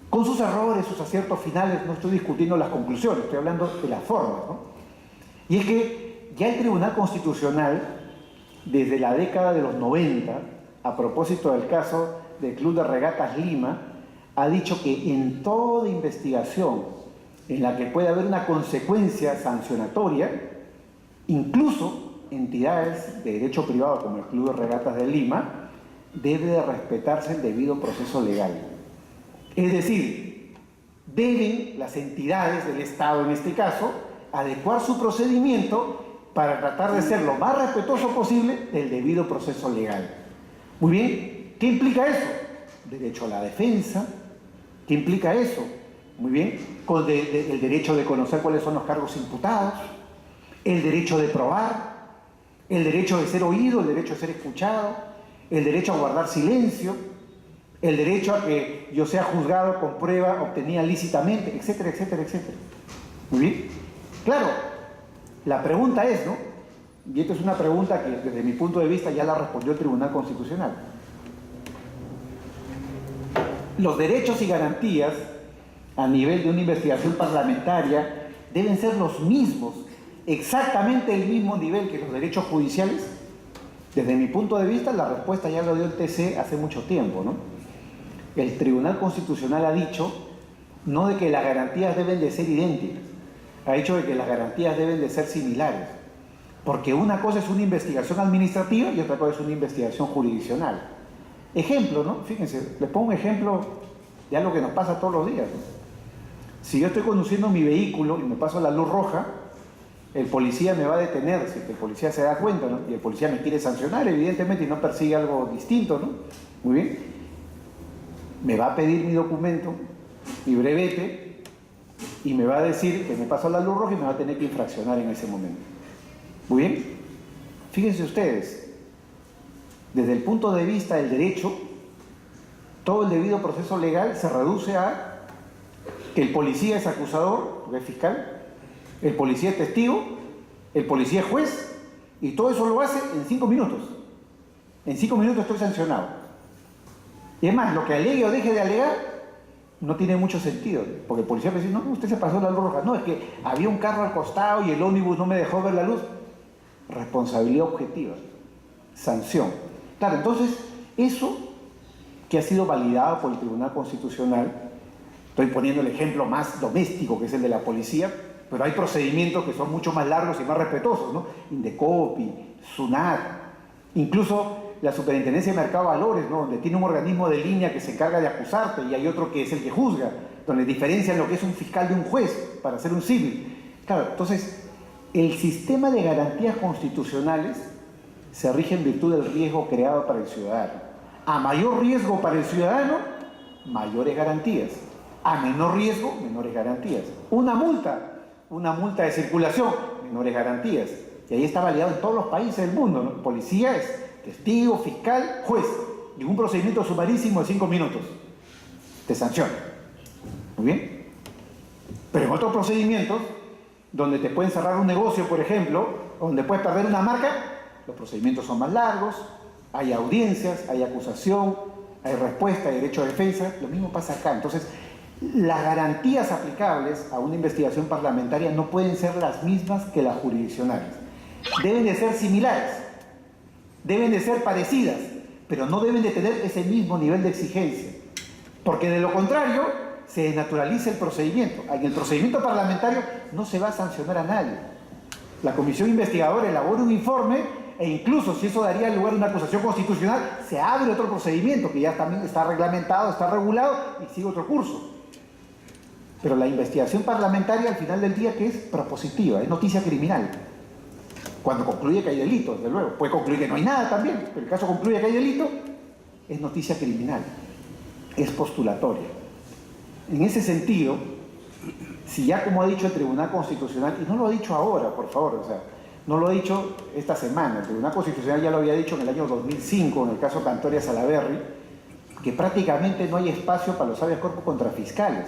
Con sus errores, sus aciertos finales, no estoy discutiendo las conclusiones, estoy hablando de las formas, ¿no? Y es que ya el Tribunal Constitucional, desde la década de los 90, a propósito del caso del Club de Regatas Lima, ha dicho que en toda investigación en la que puede haber una consecuencia sancionatoria, incluso entidades de derecho privado como el Club de Regatas de Lima, debe de respetarse el debido proceso legal. Es decir, deben las entidades del Estado, en este caso, adecuar su procedimiento para tratar de ser lo más respetuoso posible del debido proceso legal. Muy bien, ¿qué implica eso? Derecho a la defensa. ¿Qué implica eso? Muy bien, el derecho de conocer cuáles son los cargos imputados, el derecho de probar, el derecho de ser oído, el derecho de ser escuchado, el derecho a guardar silencio, el derecho a que yo sea juzgado con prueba obtenida lícitamente, etcétera, etcétera, etcétera. Muy bien. Claro, la pregunta es, ¿no? Y esta es una pregunta que desde mi punto de vista ya la respondió el Tribunal Constitucional. Los derechos y garantías a nivel de una investigación parlamentaria deben ser los mismos, exactamente el mismo nivel que los derechos judiciales. Desde mi punto de vista, la respuesta ya lo dio el TC hace mucho tiempo, ¿no? El Tribunal Constitucional ha dicho no de que las garantías deben de ser idénticas, ha dicho de que las garantías deben de ser similares, porque una cosa es una investigación administrativa y otra cosa es una investigación jurisdiccional. Ejemplo, ¿no? Fíjense, les pongo un ejemplo de algo que nos pasa todos los días, ¿no? Si yo estoy conduciendo mi vehículo y me paso la luz roja, el policía me va a detener, si el policía se da cuenta, ¿no? Y el policía me quiere sancionar, evidentemente, y no persigue algo distinto, ¿no? Muy bien. Me va a pedir mi documento, mi brevete, y me va a decir que me pasó la luz roja y me va a tener que infraccionar en ese momento. Muy bien. Fíjense ustedes, desde el punto de vista del derecho, todo el debido proceso legal se reduce a que el policía es acusador, porque es fiscal, el policía es testigo, el policía es juez, y todo eso lo hace en 5 minutos. En 5 minutos estoy sancionado. Y es más, lo que alegue o deje de alegar no tiene mucho sentido, porque el policía me dice, no, usted se pasó la luz roja. No, es que había un carro al costado y el ómnibus no me dejó ver la luz. Responsabilidad objetiva, sanción. Claro, entonces eso que ha sido validado por el Tribunal Constitucional. Estoy poniendo el ejemplo más doméstico, que es el de la policía, pero hay procedimientos que son mucho más largos y más respetuosos, ¿no? Indecopi, SUNAT, incluso la Superintendencia de Mercado de Valores, ¿no? Donde tiene un organismo de línea que se encarga de acusarte y hay otro que es el que juzga, donde diferencian lo que es un fiscal de un juez para hacer un civil. Claro, entonces, el sistema de garantías constitucionales se rige en virtud del riesgo creado para el ciudadano. A mayor riesgo para el ciudadano, mayores garantías. A menor riesgo, menores garantías. Una multa de circulación, menores garantías. Y ahí está validado en todos los países del mundo, ¿no? Policía es testigo, fiscal, juez. Y un procedimiento sumarísimo de 5 minutos. Te sanciona. Muy bien. Pero en otros procedimientos, donde te pueden cerrar un negocio, por ejemplo, donde puedes perder una marca, los procedimientos son más largos, hay audiencias, hay acusación, hay respuesta, hay derecho a defensa. Lo mismo pasa acá. Entonces, las garantías aplicables a una investigación parlamentaria no pueden ser las mismas que las jurisdiccionales. Deben de ser similares, deben de ser parecidas, pero no deben de tener ese mismo nivel de exigencia, porque de lo contrario se desnaturaliza el procedimiento. En el procedimiento parlamentario no se va a sancionar a nadie. La comisión investigadora elabora un informe e incluso si eso daría lugar a una acusación constitucional, se abre otro procedimiento que ya también está reglamentado, está regulado y sigue otro curso. Pero la investigación parlamentaria al final del día, ¿qué es? Propositiva, es noticia criminal. Cuando concluye que hay delito, desde luego. Puede concluir que no hay nada también, pero el caso concluye que hay delito, es noticia criminal, es postulatoria. En ese sentido, si ya como ha dicho el Tribunal Constitucional, y no lo ha dicho ahora, por favor, o sea, no lo ha dicho esta semana, el Tribunal Constitucional ya lo había dicho en el año 2005, en el caso Cantoria Salaverry, que prácticamente no hay espacio para los habeas corpus contra fiscales.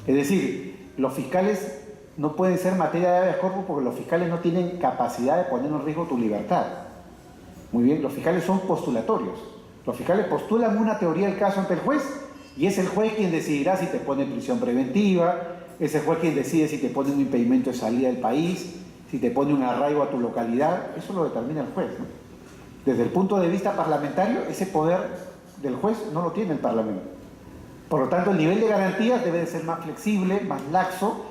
Es decir, los fiscales no pueden ser materia de habeas corpus porque los fiscales no tienen capacidad de poner en riesgo tu libertad. Muy bien, los fiscales son postulatorios. Los fiscales postulan una teoría del caso ante el juez y es el juez quien decidirá si te pone en prisión preventiva, es el juez quien decide si te pone un impedimento de salida del país, si te pone un arraigo a tu localidad. Eso lo determina el juez, ¿no? Desde el punto de vista parlamentario, ese poder del juez no lo tiene el Parlamento. Por lo tanto, el nivel de garantías debe de ser más flexible, más laxo,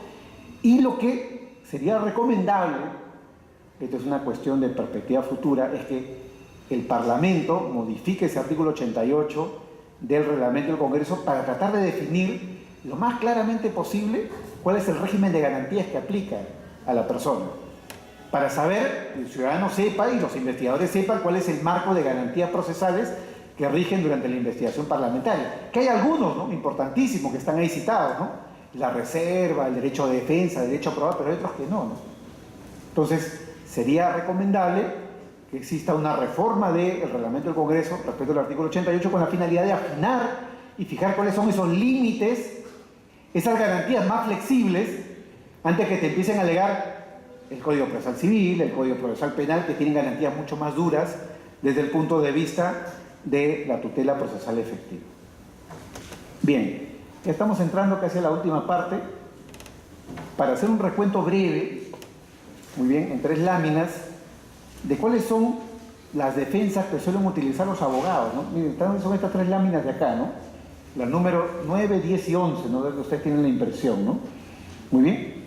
y lo que sería recomendable, esto es una cuestión de perspectiva futura, es que el Parlamento modifique ese artículo 88 del reglamento del Congreso para tratar de definir lo más claramente posible cuál es el régimen de garantías que aplica a la persona, para saber, el ciudadano sepa y los investigadores sepan cuál es el marco de garantías procesales que rigen durante la investigación parlamentaria. Que hay algunos, ¿no?, importantísimos que están ahí citados, ¿no? La reserva, el derecho de defensa, el derecho a probar, pero hay otros que no, ¿no? Entonces, sería recomendable que exista una reforma del reglamento del Congreso respecto al artículo 88 con la finalidad de afinar y fijar cuáles son esos límites, esas garantías más flexibles, antes que te empiecen a alegar el Código Procesal Civil, el Código Procesal Penal, que tienen garantías mucho más duras desde el punto de vista de la tutela procesal efectiva. Bien, ya estamos entrando casi a la última parte. Para hacer un recuento breve, muy bien, en 3 láminas, de cuáles son las defensas que suelen utilizar los abogados, ¿no? Miren, son estas 3 láminas de acá, ¿no? Las números 9, 10 y 11, ¿no? De que ustedes tienen la impresión, ¿no? Muy bien.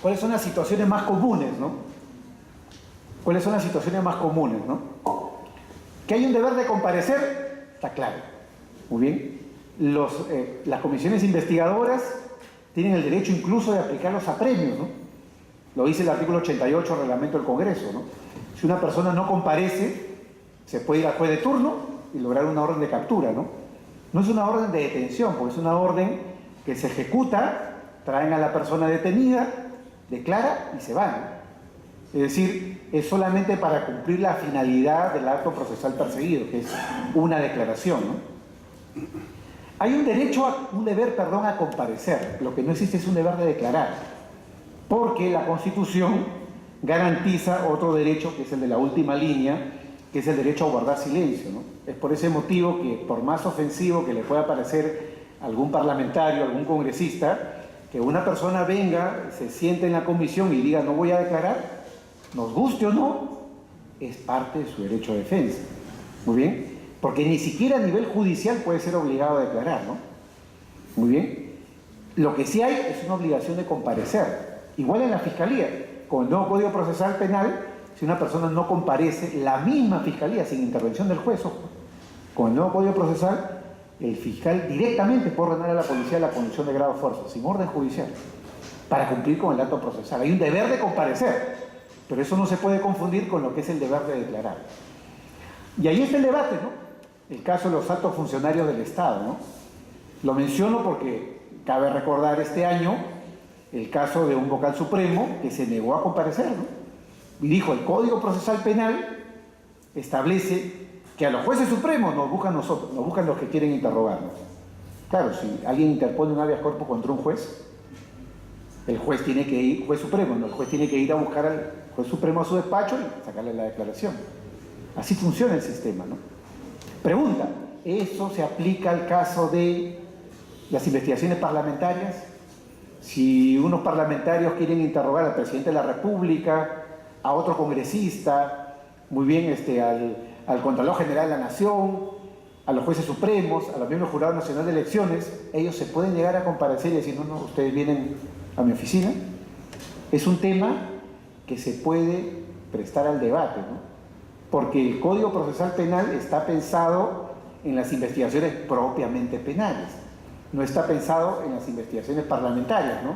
¿Cuáles son las situaciones más comunes, no? ¿Cuáles son las situaciones más comunes, no? Que hay un deber de comparecer, está claro. Muy bien. Las comisiones investigadoras tienen el derecho incluso de aplicar los apremios, ¿no? Lo dice el artículo 88 del reglamento del Congreso, ¿no? Si una persona no comparece, se puede ir al juez de turno y lograr una orden de captura, ¿no? No es una orden de detención, porque es una orden que se ejecuta, traen a la persona detenida, declara y se van. Es decir, es solamente para cumplir la finalidad del acto procesal perseguido, que es una declaración, ¿no? Hay un deber a comparecer. Lo que no existe es un deber de declarar, porque la Constitución garantiza otro derecho, que es el de la última línea, que es el derecho a guardar silencio, ¿no? Es por ese motivo que, por más ofensivo que le pueda parecer a algún parlamentario, a algún congresista, que una persona venga, se siente en la comisión y diga no voy a declarar, nos guste o no, es parte de su derecho a defensa. Muy bien. porque ni siquiera a nivel judicial puede ser obligado a declarar, ¿no? Muy bien. Lo que sí hay es una obligación de comparecer. Igual en la Fiscalía, con el nuevo Código Procesal Penal, si una persona no comparece, la misma Fiscalía, sin intervención del juez, ojo, con el nuevo Código Procesal, el fiscal directamente puede ordenar a la policía la conducción de grado de fuerza, sin orden judicial, para cumplir con el acto procesal. Hay un deber de comparecer, pero eso no se puede confundir con lo que es el deber de declarar. Y ahí está el debate, ¿no? El caso de los altos funcionarios del Estado, ¿no? Lo menciono porque cabe recordar este año el caso de un vocal supremo que se negó a comparecer, ¿no? Y dijo, el Código Procesal Penal establece que a los jueces supremos nos buscan nosotros, nos buscan los que quieren interrogarnos. Claro, si alguien interpone un habeas corpus contra un juez, el juez tiene que ir, juez supremo, ¿no? El juez tiene que ir a buscar al juez supremo a su despacho y sacarle la declaración. Así funciona el sistema, ¿no? Pregunta, ¿eso se aplica al caso de las investigaciones parlamentarias? Si unos parlamentarios quieren interrogar al presidente de la República, a otro congresista, muy bien, al Contralor General de la Nación, a los jueces supremos, a los miembros del Jurado Nacional de Elecciones, ellos se pueden llegar a comparecer y decir, no, ustedes vienen a mi oficina. Es un tema que se puede prestar al debate, ¿no? Porque el Código Procesal Penal está pensado en las investigaciones propiamente penales, no está pensado en las investigaciones parlamentarias, ¿no?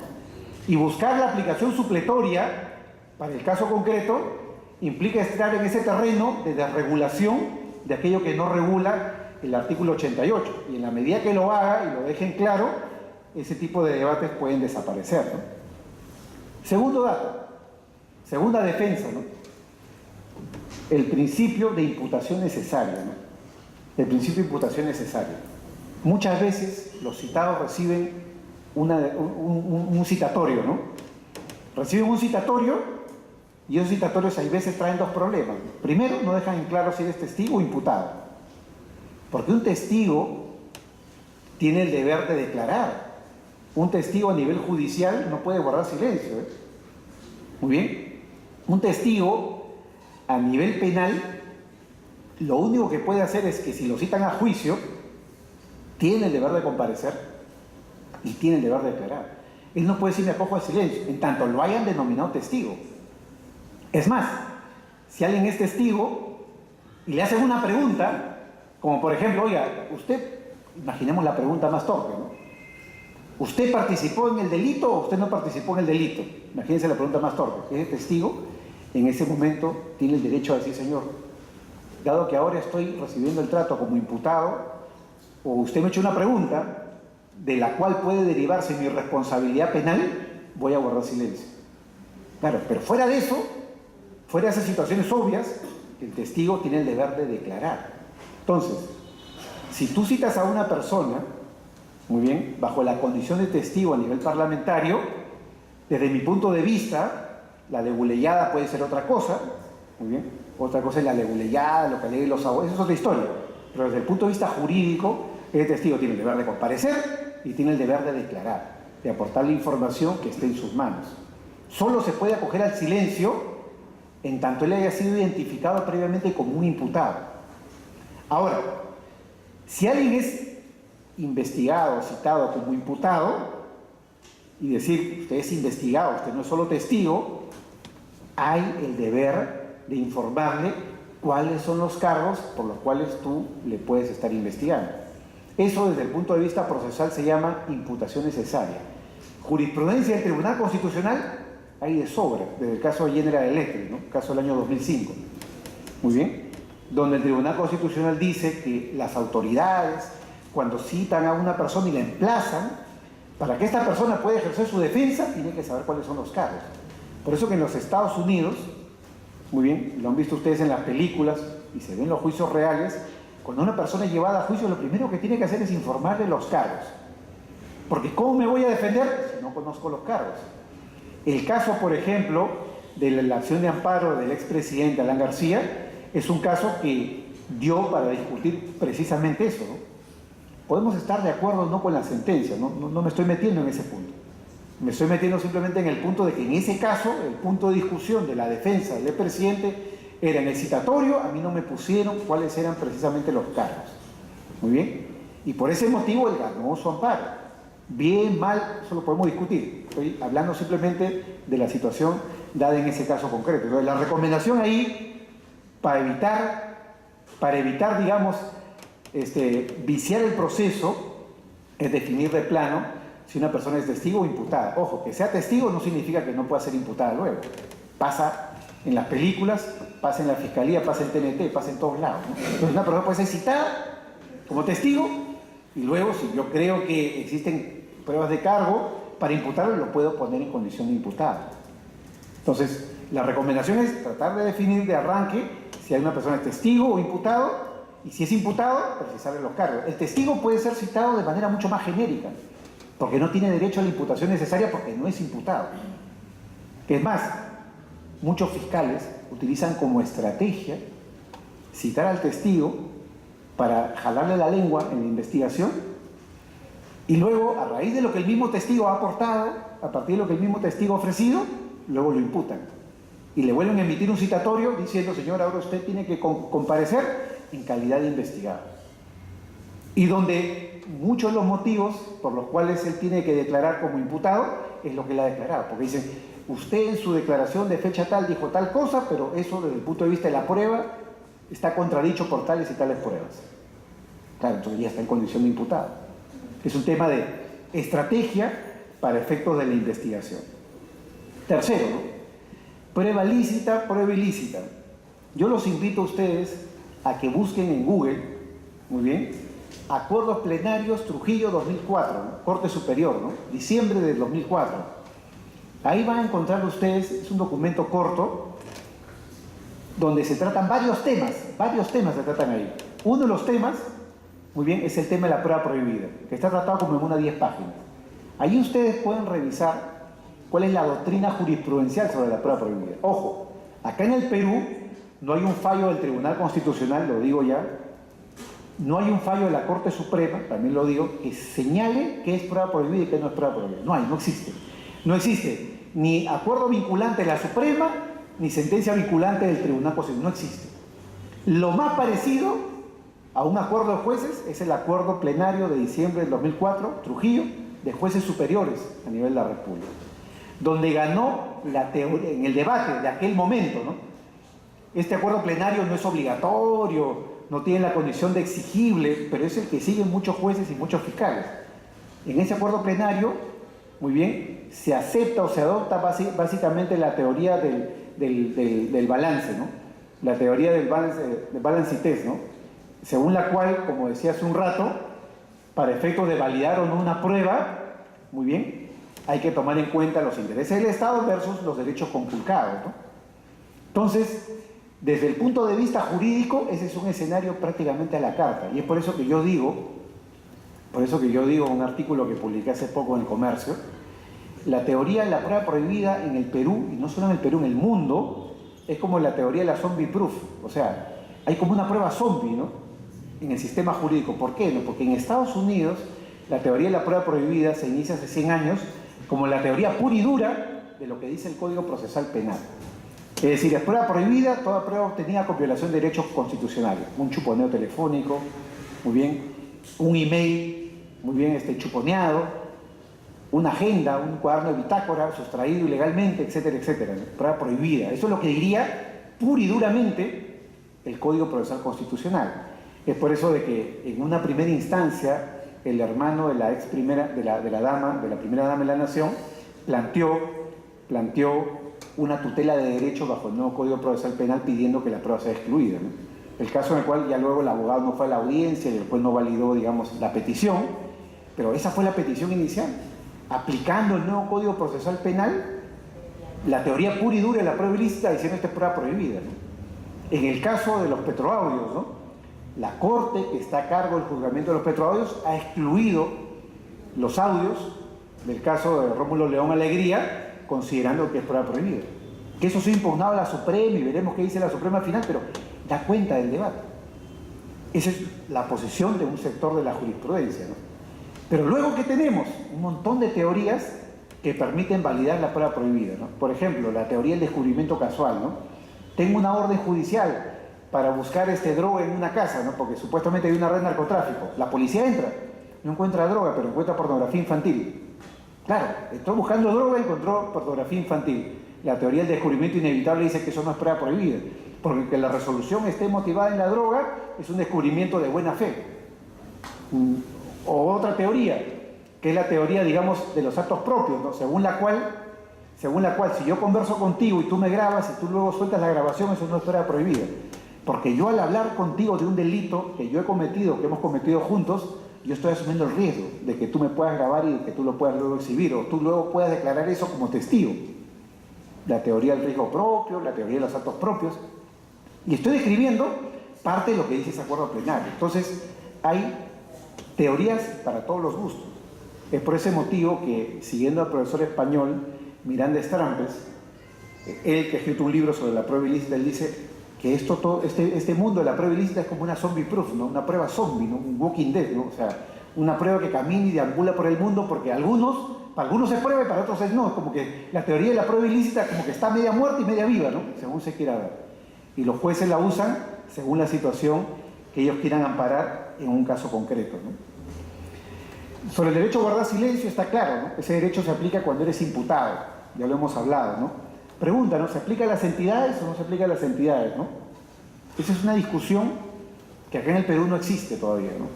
Y buscar la aplicación supletoria para el caso concreto implica estar en ese terreno de desregulación de aquello que no regula el artículo 88. Y en la medida que lo haga y lo dejen claro, ese tipo de debates pueden desaparecer, ¿no? Segundo dato, segunda defensa, ¿no? El principio de imputación necesaria, ¿no? El principio de imputación necesaria. Muchas veces los citados reciben un citatorio, ¿no? Reciben un citatorio y esos citatorios hay veces traen dos problemas. Primero, no dejan en claro si eres testigo o imputado. Porque un testigo tiene el deber de declarar. Un testigo a nivel judicial no puede guardar silencio, ¿eh? Muy bien. Un testigo a nivel penal, lo único que puede hacer es que si lo citan a juicio, tiene el deber de comparecer y tiene el deber de declarar. Él no puede decir me acojo al silencio, en tanto lo hayan denominado testigo. Es más, si alguien es testigo y le hacen una pregunta, como por ejemplo, oiga, usted, imaginemos la pregunta más torpe, ¿no? ¿Usted participó en el delito o usted no participó en el delito? Imagínense la pregunta más torpe. Si es testigo, en ese momento tiene el derecho a decir, señor, dado que ahora estoy recibiendo el trato como imputado, o usted me ha hecho una pregunta de la cual puede derivarse mi responsabilidad penal, voy a guardar silencio. Claro, pero fuera de eso, fuera de esas situaciones obvias, el testigo tiene el deber de declarar. Entonces, si tú citas a una persona, muy bien, bajo la condición de testigo a nivel parlamentario, desde mi punto de vista, la leguleyada puede ser otra cosa, muy bien, otra cosa es la leguleyada, lo que aleguen los abogados, eso es otra historia, pero desde el punto de vista jurídico, el testigo tiene el deber de comparecer y tiene el deber de declarar, de aportar la información que esté en sus manos. Solo se puede acoger al silencio en tanto él haya sido identificado previamente como un imputado. Ahora, si alguien es investigado, citado como imputado, y decir, usted es investigado, usted no es solo testigo, hay el deber de informarle cuáles son los cargos por los cuales tú le puedes estar investigando. Eso desde el punto de vista procesal se llama imputación necesaria. Jurisprudencia del Tribunal Constitucional hay de sobra, desde el caso de General Electric, ¿no? Caso del año 2005. Muy bien, donde el Tribunal Constitucional dice que las autoridades, cuando citan a una persona y la emplazan, para que esta persona pueda ejercer su defensa, tiene que saber cuáles son los cargos. Por eso que en los Estados Unidos, muy bien, lo han visto ustedes en las películas y se ven los juicios reales, cuando una persona es llevada a juicio, lo primero que tiene que hacer es informarle los cargos. Porque ¿cómo me voy a defender si no conozco los cargos? El caso, por ejemplo, de la acción de amparo del expresidente Alan García, es un caso que dio para discutir precisamente eso, ¿no? Podemos estar de acuerdo o no con la sentencia, no me estoy metiendo en ese punto. Me estoy metiendo simplemente en el punto de que en ese caso, el punto de discusión de la defensa del presidente era en el citatorio, a mí no me pusieron cuáles eran precisamente los cargos. Muy bien. Y por ese motivo él ganó su amparo. Bien, mal, eso lo podemos discutir. Estoy hablando simplemente de la situación dada en ese caso concreto. Entonces, la recomendación ahí, para evitar, digamos, viciar el proceso, es definir de plano si una persona es testigo o imputada. Ojo, que sea testigo no significa que no pueda ser imputada luego. Pasa en las películas, pasa en la fiscalía, pasa en TNT, pasa en todos lados, ¿no? Entonces una persona puede ser citada como testigo y luego, si yo creo que existen pruebas de cargo para imputarlo, lo puedo poner en condición de imputado. Entonces, la recomendación es tratar de definir de arranque si hay una persona es testigo o imputado, y si es imputado, precisarle los cargos. El testigo puede ser citado de manera mucho más genérica, porque no tiene derecho a la imputación necesaria porque no es imputado. Es más, muchos fiscales utilizan como estrategia citar al testigo para jalarle la lengua en la investigación y luego, a raíz de lo que el mismo testigo ha aportado, a partir de lo que el mismo testigo ha ofrecido, luego lo imputan. Y le vuelven a emitir un citatorio diciendo, señor, ahora usted tiene que comparecer en calidad de investigado. Y donde muchos de los motivos por los cuales él tiene que declarar como imputado es lo que él ha declarado. Porque dicen, usted en su declaración de fecha tal dijo tal cosa, pero eso desde el punto de vista de la prueba está contradicho por tales y tales pruebas. Claro, entonces ya está en condición de imputado. Es un tema de estrategia para efectos de la investigación. Tercero, ¿no? Prueba lícita, prueba ilícita. Yo los invito a ustedes a que busquen en Google, muy bien, Acuerdos Plenarios Trujillo 2004, ¿no? Corte Superior, ¿no? Diciembre del 2004. Ahí van a encontrar ustedes, es un documento corto, donde se tratan varios temas se tratan ahí. Uno de los temas, muy bien, es el tema de la prueba prohibida, que está tratado como en unas 10 páginas. Ahí ustedes pueden revisar cuál es la doctrina jurisprudencial sobre la prueba prohibida. Ojo, acá en el Perú no hay un fallo del Tribunal Constitucional, lo digo ya, no hay un fallo de la Corte Suprema, también lo digo, que señale qué es prueba prohibida y qué no es prueba prohibida. No hay, no existe. No existe ni acuerdo vinculante de la Suprema, ni sentencia vinculante del Tribunal Constitucional, no existe. Lo más parecido a un acuerdo de jueces es el acuerdo plenario de diciembre del 2004, Trujillo, de jueces superiores a nivel de la República, donde ganó la teoría, en el debate de aquel momento, ¿no? Este acuerdo plenario no es obligatorio, no tiene la condición de exigible, pero es el que siguen muchos jueces y muchos fiscales. En ese acuerdo plenario, muy bien, se acepta o se adopta básicamente la teoría del balance, ¿no? La teoría del balance test, ¿no? Según la cual, como decía hace un rato, para efectos de validar o no una prueba, muy bien, hay que tomar en cuenta los intereses del Estado versus los derechos conculcados, ¿no? Entonces, desde el punto de vista jurídico, ese es un escenario prácticamente a la carta. Y es por eso que yo digo, en un artículo que publiqué hace poco en El Comercio, la teoría de la prueba prohibida en el Perú, y no solo en el Perú, en el mundo, es como la teoría de la zombie proof. O sea, hay como una prueba zombie, ¿no?, en el sistema jurídico. ¿Por qué? No, porque en Estados Unidos la teoría de la prueba prohibida se inicia hace 100 años como la teoría pura y dura de lo que dice el Código Procesal Penal. Es decir, es prueba prohibida toda prueba obtenida con violación de derechos constitucionales. Un chuponeo telefónico, muy bien, un email, muy bien, chuponeado, una agenda, un cuaderno de bitácora sustraído ilegalmente, etcétera, etcétera, ¿no? Prueba prohibida. Eso es lo que diría pura y duramente el Código Procesal Constitucional. Es por eso de que en una primera instancia el hermano de la primera dama de la Nación planteó una tutela de derechos bajo el nuevo Código Procesal Penal pidiendo que la prueba sea excluida, ¿no? El caso en el cual ya luego el abogado no fue a la audiencia y después no validó, digamos, la petición, pero esa fue la petición inicial. Aplicando el nuevo Código Procesal Penal, la teoría pura y dura de la prueba ilícita diciendo esta es prueba prohibida, ¿no? En el caso de los petroaudios, ¿no?, la Corte que está a cargo del juzgamiento de los petroaudios ha excluido los audios del caso de Rómulo León Alegría, considerando que es prueba prohibida. Que eso se ha impugnado a la Suprema y veremos qué dice la Suprema al final, pero da cuenta del debate. Esa es la posición de un sector de la jurisprudencia, ¿no? Pero luego, ¿qué tenemos? Un montón de teorías que permiten validar la prueba prohibida, ¿no? Por ejemplo, la teoría del descubrimiento casual, ¿no? tengo una orden judicial para buscar droga en una casa, ¿no? Porque supuestamente hay una red de narcotráfico. La policía entra, no encuentra droga, pero encuentra pornografía infantil. Claro, entró buscando droga y encontró pornografía infantil. La teoría del descubrimiento inevitable dice que eso no es prueba prohibida, porque que la resolución esté motivada en la droga es un descubrimiento de buena fe. O otra teoría, que es la teoría, digamos, de los actos propios, ¿no? Según la cual, si yo converso contigo y tú me grabas y tú luego sueltas la grabación, eso no es prueba prohibida. Porque yo al hablar contigo de un delito que yo he cometido, que hemos cometido juntos, yo estoy asumiendo el riesgo de que tú me puedas grabar y de que tú lo puedas luego exhibir, o tú luego puedas declarar eso como testigo. La teoría del riesgo propio, la teoría de los actos propios. Y estoy describiendo parte de lo que dice ese acuerdo plenario. Entonces, hay teorías para todos los gustos. Es por ese motivo que, siguiendo al profesor español Miranda Strampes, él que ha escrito un libro sobre la prueba ilícita, él dice que este mundo de la prueba ilícita es como una zombie proof, ¿no? Una prueba zombie, ¿no? Un walking dead, ¿no? O sea, una prueba que camina y deambula por el mundo, porque para algunos es prueba y para otros es no. Es como que la teoría de la prueba ilícita como que está media muerta y media viva, ¿no? Según se quiera ver. Y los jueces la usan según la situación que ellos quieran amparar en un caso concreto, ¿no? Sobre el derecho a guardar silencio está claro, ¿no? Ese derecho se aplica cuando eres imputado, ya lo hemos hablado, ¿no? Pregunta, ¿no? ¿Se aplica a las entidades o no se aplica a las entidades, ¿no? Esa es una discusión que acá en el Perú no existe todavía, ¿no?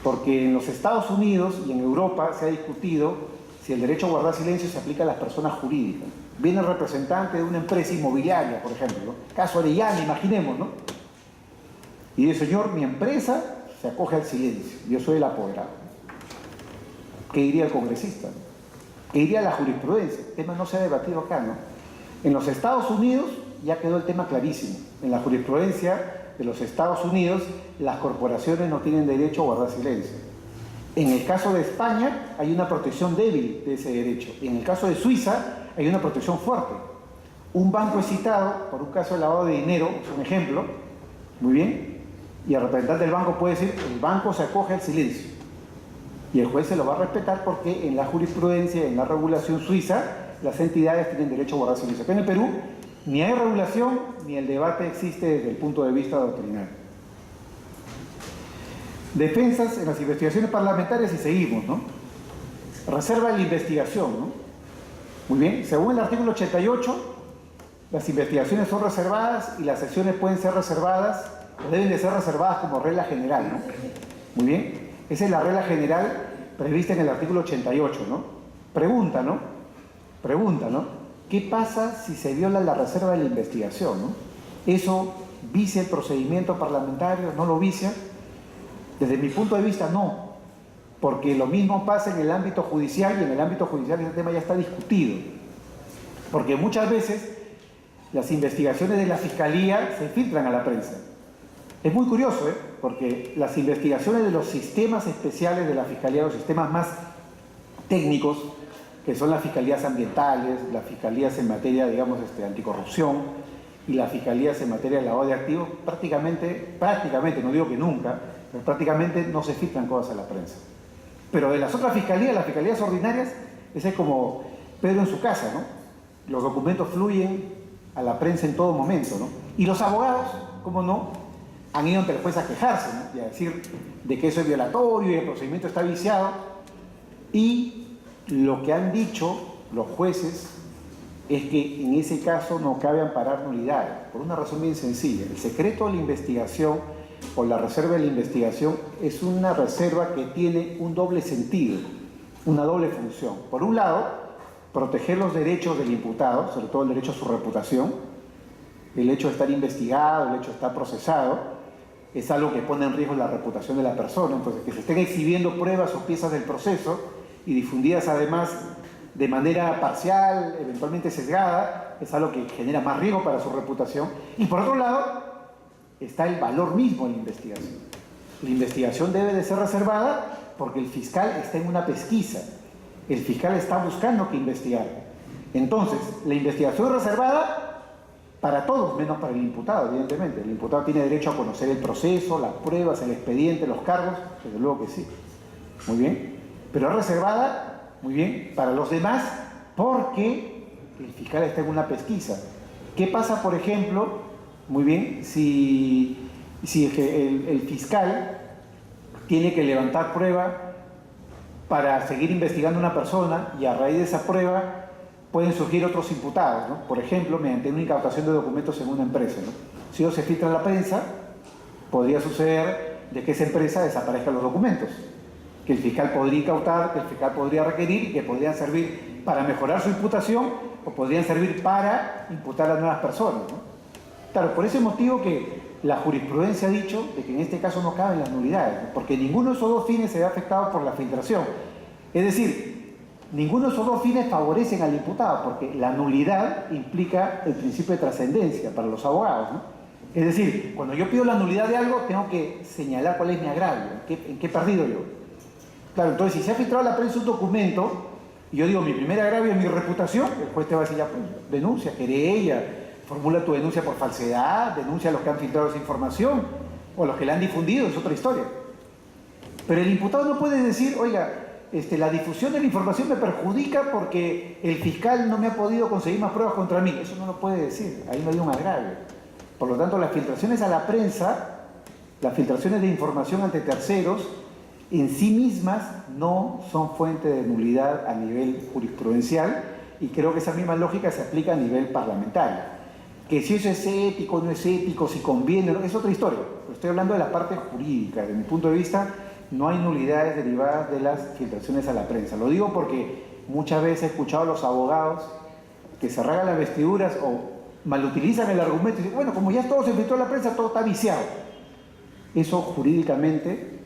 Porque en los Estados Unidos y en Europa se ha discutido si el derecho a guardar silencio se aplica a las personas jurídicas. Viene el representante de una empresa inmobiliaria, por ejemplo, ¿no? Caso Arellano, imaginemos, ¿no? Y dice, señor, mi empresa se acoge al silencio, yo soy el apoderado. ¿Qué diría el congresista? ¿Qué diría la jurisprudencia? El tema no se ha debatido acá, ¿no? En los Estados Unidos ya quedó el tema clarísimo. En la jurisprudencia de los Estados Unidos, las corporaciones no tienen derecho a guardar silencio. En el caso de España hay una protección débil de ese derecho. En el caso de Suiza hay una protección fuerte. Un banco es citado por un caso de lavado de dinero, es un ejemplo, muy bien, y el representante del banco puede decir, el banco se acoge al silencio. Y el juez se lo va a respetar porque en la jurisprudencia, en la regulación suiza, las entidades tienen derecho a guardar silencio. Acá en el Perú ni hay regulación ni el debate existe desde el punto de vista doctrinal. Defensas en las investigaciones parlamentarias y seguimos, ¿no? Reserva de la investigación, ¿no? Muy bien, según el artículo 88, las investigaciones son reservadas y las secciones pueden ser reservadas o deben de ser reservadas como regla general, ¿no? Muy bien, esa es la regla general prevista en el artículo 88, ¿no? Pregunta, ¿no? ¿Qué pasa si se viola la reserva de la investigación, ¿no? ¿Eso vicia el procedimiento parlamentario? ¿No lo vicia? Desde mi punto de vista, no. Porque lo mismo pasa en el ámbito judicial y en el ámbito judicial ese tema ya está discutido. Porque muchas veces las investigaciones de la Fiscalía se filtran a la prensa. Es muy curioso, porque las investigaciones de los sistemas especiales de la Fiscalía, los sistemas más técnicos, que son las fiscalías ambientales, las fiscalías en materia, digamos, anticorrupción y las fiscalías en materia de lavado de activos, prácticamente, no digo que nunca, pero prácticamente no se filtran cosas a la prensa. Pero de las otras fiscalías, las fiscalías ordinarias, ese es como Pedro en su casa, ¿no? Los documentos fluyen a la prensa en todo momento, ¿no? Y los abogados, ¿cómo no?, han ido ante el juez a quejarse, ¿no? Y a decir de que eso es violatorio y el procedimiento está viciado. Y lo que han dicho los jueces es que en ese caso no cabe amparar nulidades, por una razón bien sencilla. El secreto de la investigación o la reserva de la investigación es una reserva que tiene un doble sentido, una doble función. Por un lado, proteger los derechos del imputado, sobre todo el derecho a su reputación, el hecho de estar investigado, el hecho de estar procesado, es algo que pone en riesgo la reputación de la persona. Entonces, que se estén exhibiendo pruebas o piezas del proceso y difundidas además de manera parcial, eventualmente sesgada, es algo que genera más riesgo para su reputación. Y por otro lado, está el valor mismo de la investigación. La investigación debe de ser reservada porque el fiscal está en una pesquisa. El fiscal está buscando que investigar. Entonces, la investigación es reservada para todos, menos para el imputado, evidentemente. El imputado tiene derecho a conocer el proceso, las pruebas, el expediente, los cargos, desde luego que sí. Muy bien. Pero es reservada, muy bien, para los demás porque el fiscal está en una pesquisa. ¿Qué pasa, por ejemplo, Muy bien, si el fiscal tiene que levantar prueba para seguir investigando a una persona y a raíz de esa prueba pueden surgir otros imputados, ¿no? Por ejemplo, mediante una incautación de documentos en una empresa, ¿no? Si ellos se filtra en la prensa, podría suceder de que esa empresa desaparezca los documentos, que el fiscal podría incautar, que el fiscal podría requerir y que podrían servir para mejorar su imputación o podrían servir para imputar a nuevas personas, ¿no? Claro, por ese motivo que la jurisprudencia ha dicho de que en este caso no caben las nulidades, ¿no? Porque ninguno de esos dos fines se ve afectado por la filtración. Es decir, ninguno de esos dos fines favorecen al imputado, porque la nulidad implica el principio de trascendencia para los abogados, ¿no? Es decir, cuando yo pido la nulidad de algo, tengo que señalar cuál es mi agravio, en qué he perdido yo. Claro, entonces si se ha filtrado a la prensa un documento, y yo digo, mi primer agravio es mi reputación, el juez te va a decir, ya, pues, denuncia, querella, formula tu denuncia por falsedad, denuncia a los que han filtrado esa información, o a los que la han difundido, es otra historia. Pero el imputado no puede decir, oiga, la difusión de la información me perjudica porque el fiscal no me ha podido conseguir más pruebas contra mí. Eso no lo puede decir, ahí no hay un agravio. Por lo tanto, las filtraciones a la prensa, las filtraciones de información ante terceros, en sí mismas no son fuente de nulidad a nivel jurisprudencial, y creo que esa misma lógica se aplica a nivel parlamentario. Que si eso es ético, no es ético, si conviene, no, es otra historia. Estoy hablando de la parte jurídica. Desde mi punto de vista, no hay nulidades derivadas de las filtraciones a la prensa. Lo digo porque muchas veces he escuchado a los abogados que se rasgan las vestiduras o malutilizan el argumento y dicen, bueno, como ya todo se filtró a la prensa, todo está viciado. Eso jurídicamente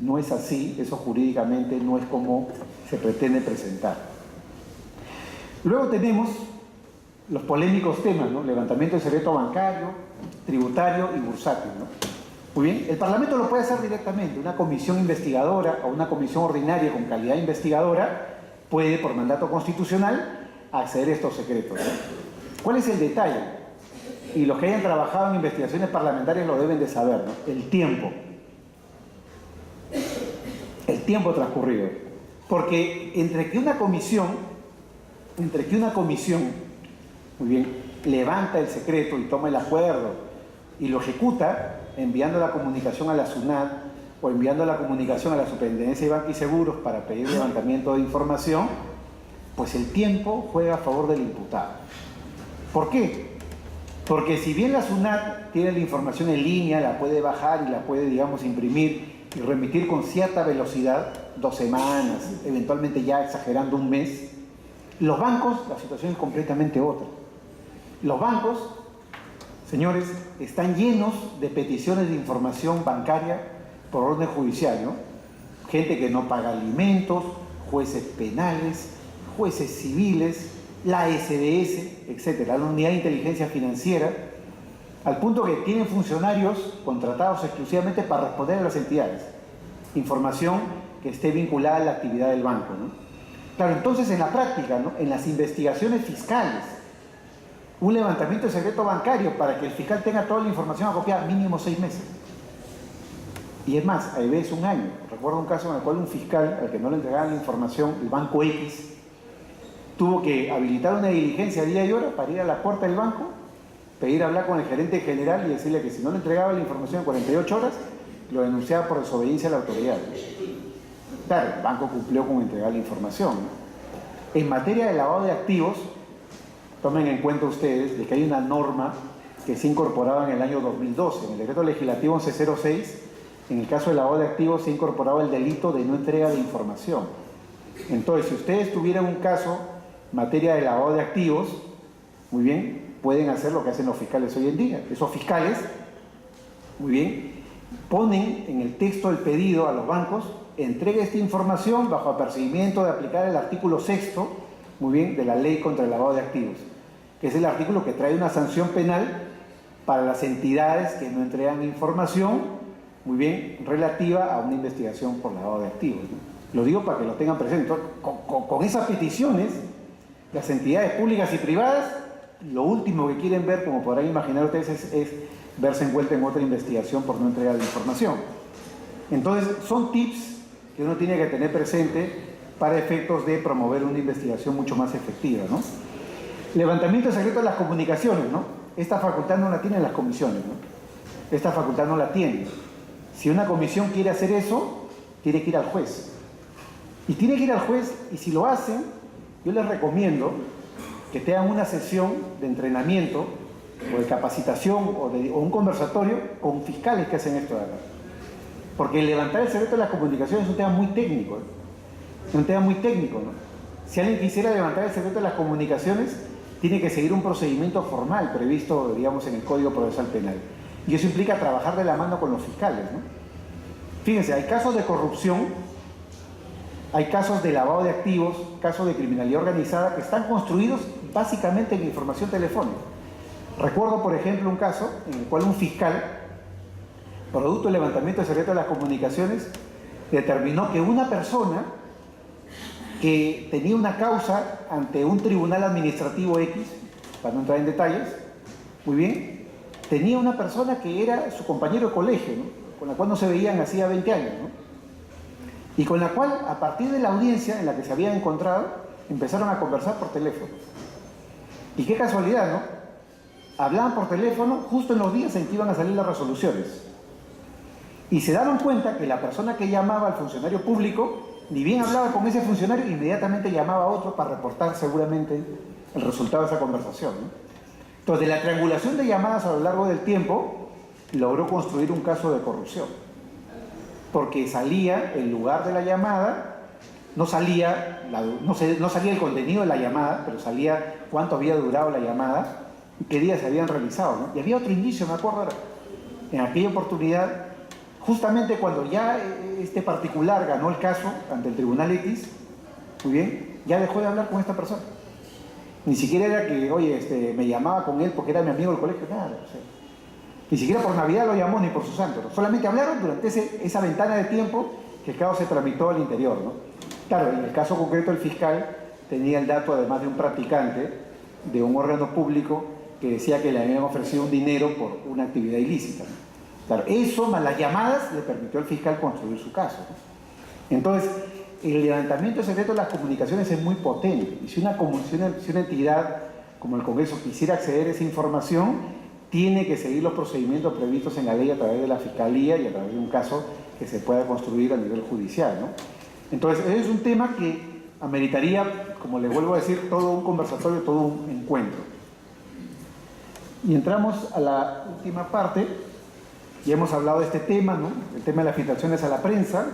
no es así, eso jurídicamente no es como se pretende presentar. Luego tenemos los polémicos temas, ¿no? Levantamiento del secreto bancario, tributario y bursátil, ¿no? Muy bien, el Parlamento lo puede hacer directamente. Una comisión investigadora o una comisión ordinaria con calidad investigadora puede, por mandato constitucional, acceder a estos secretos, ¿no? ¿Cuál es el detalle? Y los que hayan trabajado en investigaciones parlamentarias lo deben de saber, ¿no? El tiempo. El tiempo transcurrido. Porque entre que una comisión, muy bien, levanta el secreto y toma el acuerdo y lo ejecuta, enviando la comunicación a la SUNAT o enviando la comunicación a la Superintendencia de Banca y Seguros para pedir levantamiento de información, pues el tiempo juega a favor del imputado. ¿Por qué? Porque si bien la SUNAT tiene la información en línea, la puede bajar y la puede, digamos, imprimir y remitir con cierta velocidad, 2 semanas, eventualmente ya exagerando un mes, los bancos, la situación es completamente otra. Los bancos, señores, están llenos de peticiones de información bancaria por orden judicial, ¿no? Gente que no paga alimentos, jueces penales, jueces civiles, la SDS, etcétera, la Unidad de Inteligencia Financiera, al punto que tienen funcionarios contratados exclusivamente para responder a las entidades. Información que esté vinculada a la actividad del banco, ¿no? Claro, entonces en la práctica, ¿no? En las investigaciones fiscales, un levantamiento de secreto bancario para que el fiscal tenga toda la información acopiada, mínimo 6 meses. Y es más, hay veces 1 año. Recuerdo un caso en el cual un fiscal, al que no le entregaban la información, el banco X, tuvo que habilitar una diligencia día y hora para ir a la puerta del banco, pedir hablar con el gerente general y decirle que si no le entregaba la información en 48 horas, lo denunciaba por desobediencia a la autoridad. Claro, el banco cumplió con entregar la información. En materia de lavado de activos, tomen en cuenta ustedes de que hay una norma que se incorporaba en el año 2012, en el decreto legislativo 1106, en el caso de lavado de activos se incorporaba el delito de no entrega de información. Entonces, si ustedes tuvieran un caso en materia de lavado de activos, muy bien, pueden hacer lo que hacen los fiscales hoy en día. Esos fiscales, muy bien, ponen en el texto del pedido a los bancos, entregue esta información bajo apercibimiento de aplicar el artículo 6º, muy bien, de la ley contra el lavado de activos, que es el artículo que trae una sanción penal para las entidades que no entregan información, muy bien, relativa a una investigación por lavado de activos, ¿no? Lo digo para que lo tengan presente. Entonces, con esas peticiones, las entidades públicas y privadas, lo último que quieren ver, como podrán imaginar ustedes, es verse envuelta en otra investigación por no entrega de información. Entonces, son tips que uno tiene que tener presente para efectos de promover una investigación mucho más efectiva, ¿no? Levantamiento secreto de las comunicaciones, ¿no? esta facultad no la tienen las comisiones, ¿no? Esta facultad no la tiene. Si una comisión quiere hacer eso, tiene que ir al juez. Y tiene que ir al juez, y si lo hacen, yo les recomiendo que tengan una sesión de entrenamiento o de capacitación o un conversatorio con fiscales que hacen esto de acá. Porque levantar el secreto de las comunicaciones es un tema muy técnico, ¿eh? Es un tema muy técnico, ¿no? Si alguien quisiera levantar el secreto de las comunicaciones, tiene que seguir un procedimiento formal previsto, digamos, en el Código Procesal Penal. Y eso implica trabajar de la mano con los fiscales, ¿no? Fíjense, hay casos de corrupción, hay casos de lavado de activos, casos de criminalidad organizada que están construidos básicamente en información telefónica. Recuerdo, por ejemplo, un caso en el cual un fiscal, producto del levantamiento del secreto de las comunicaciones, determinó que una persona que tenía una causa ante un tribunal administrativo X, para no entrar en detalles, muy bien, tenía una persona que era su compañero de colegio, ¿no? Con la cual no se veían hacía 20 años, ¿no? Y con la cual, a partir de la audiencia en la que se habían encontrado, empezaron a conversar por teléfono. Y qué casualidad, ¿no? Hablaban por teléfono justo en los días en que iban a salir las resoluciones. Y se dieron cuenta que la persona que llamaba al funcionario público, ni bien hablaba con ese funcionario, inmediatamente llamaba a otro para reportar seguramente el resultado de esa conversación, ¿no? Entonces, de la triangulación de llamadas a lo largo del tiempo, logró construir un caso de corrupción. Porque salía el lugar de la llamada, no salía el contenido de la llamada, pero salía cuánto había durado la llamada y qué días se habían realizado, ¿no? Y había otro indicio, me acuerdo ahora, en aquella oportunidad, justamente cuando ya este particular ganó el caso ante el Tribunal X, muy bien, ya dejó de hablar con esta persona. Ni siquiera era que, oye, me llamaba con él porque era mi amigo del colegio, nada, o sea, ni siquiera por Navidad lo llamó ni por su santo, ¿no? Solamente hablaron durante esa ventana de tiempo que el caso se tramitó al interior, ¿no? Claro, en el caso concreto el fiscal tenía el dato además de un practicante de un órgano público que decía que le habían ofrecido un dinero por una actividad ilícita, ¿no? Claro, eso más las llamadas le permitió al fiscal construir su caso, ¿no? Entonces, el levantamiento de secreto de las comunicaciones es muy potente, y si una entidad como el Congreso quisiera acceder a esa información, tiene que seguir los procedimientos previstos en la ley a través de la Fiscalía y a través de un caso que se pueda construir a nivel judicial, ¿no? Entonces, ese es un tema que ameritaría, como les vuelvo a decir, todo un conversatorio, todo un encuentro. Y entramos a la última parte. Ya hemos hablado de este tema, ¿no? El tema de las filtraciones a la prensa.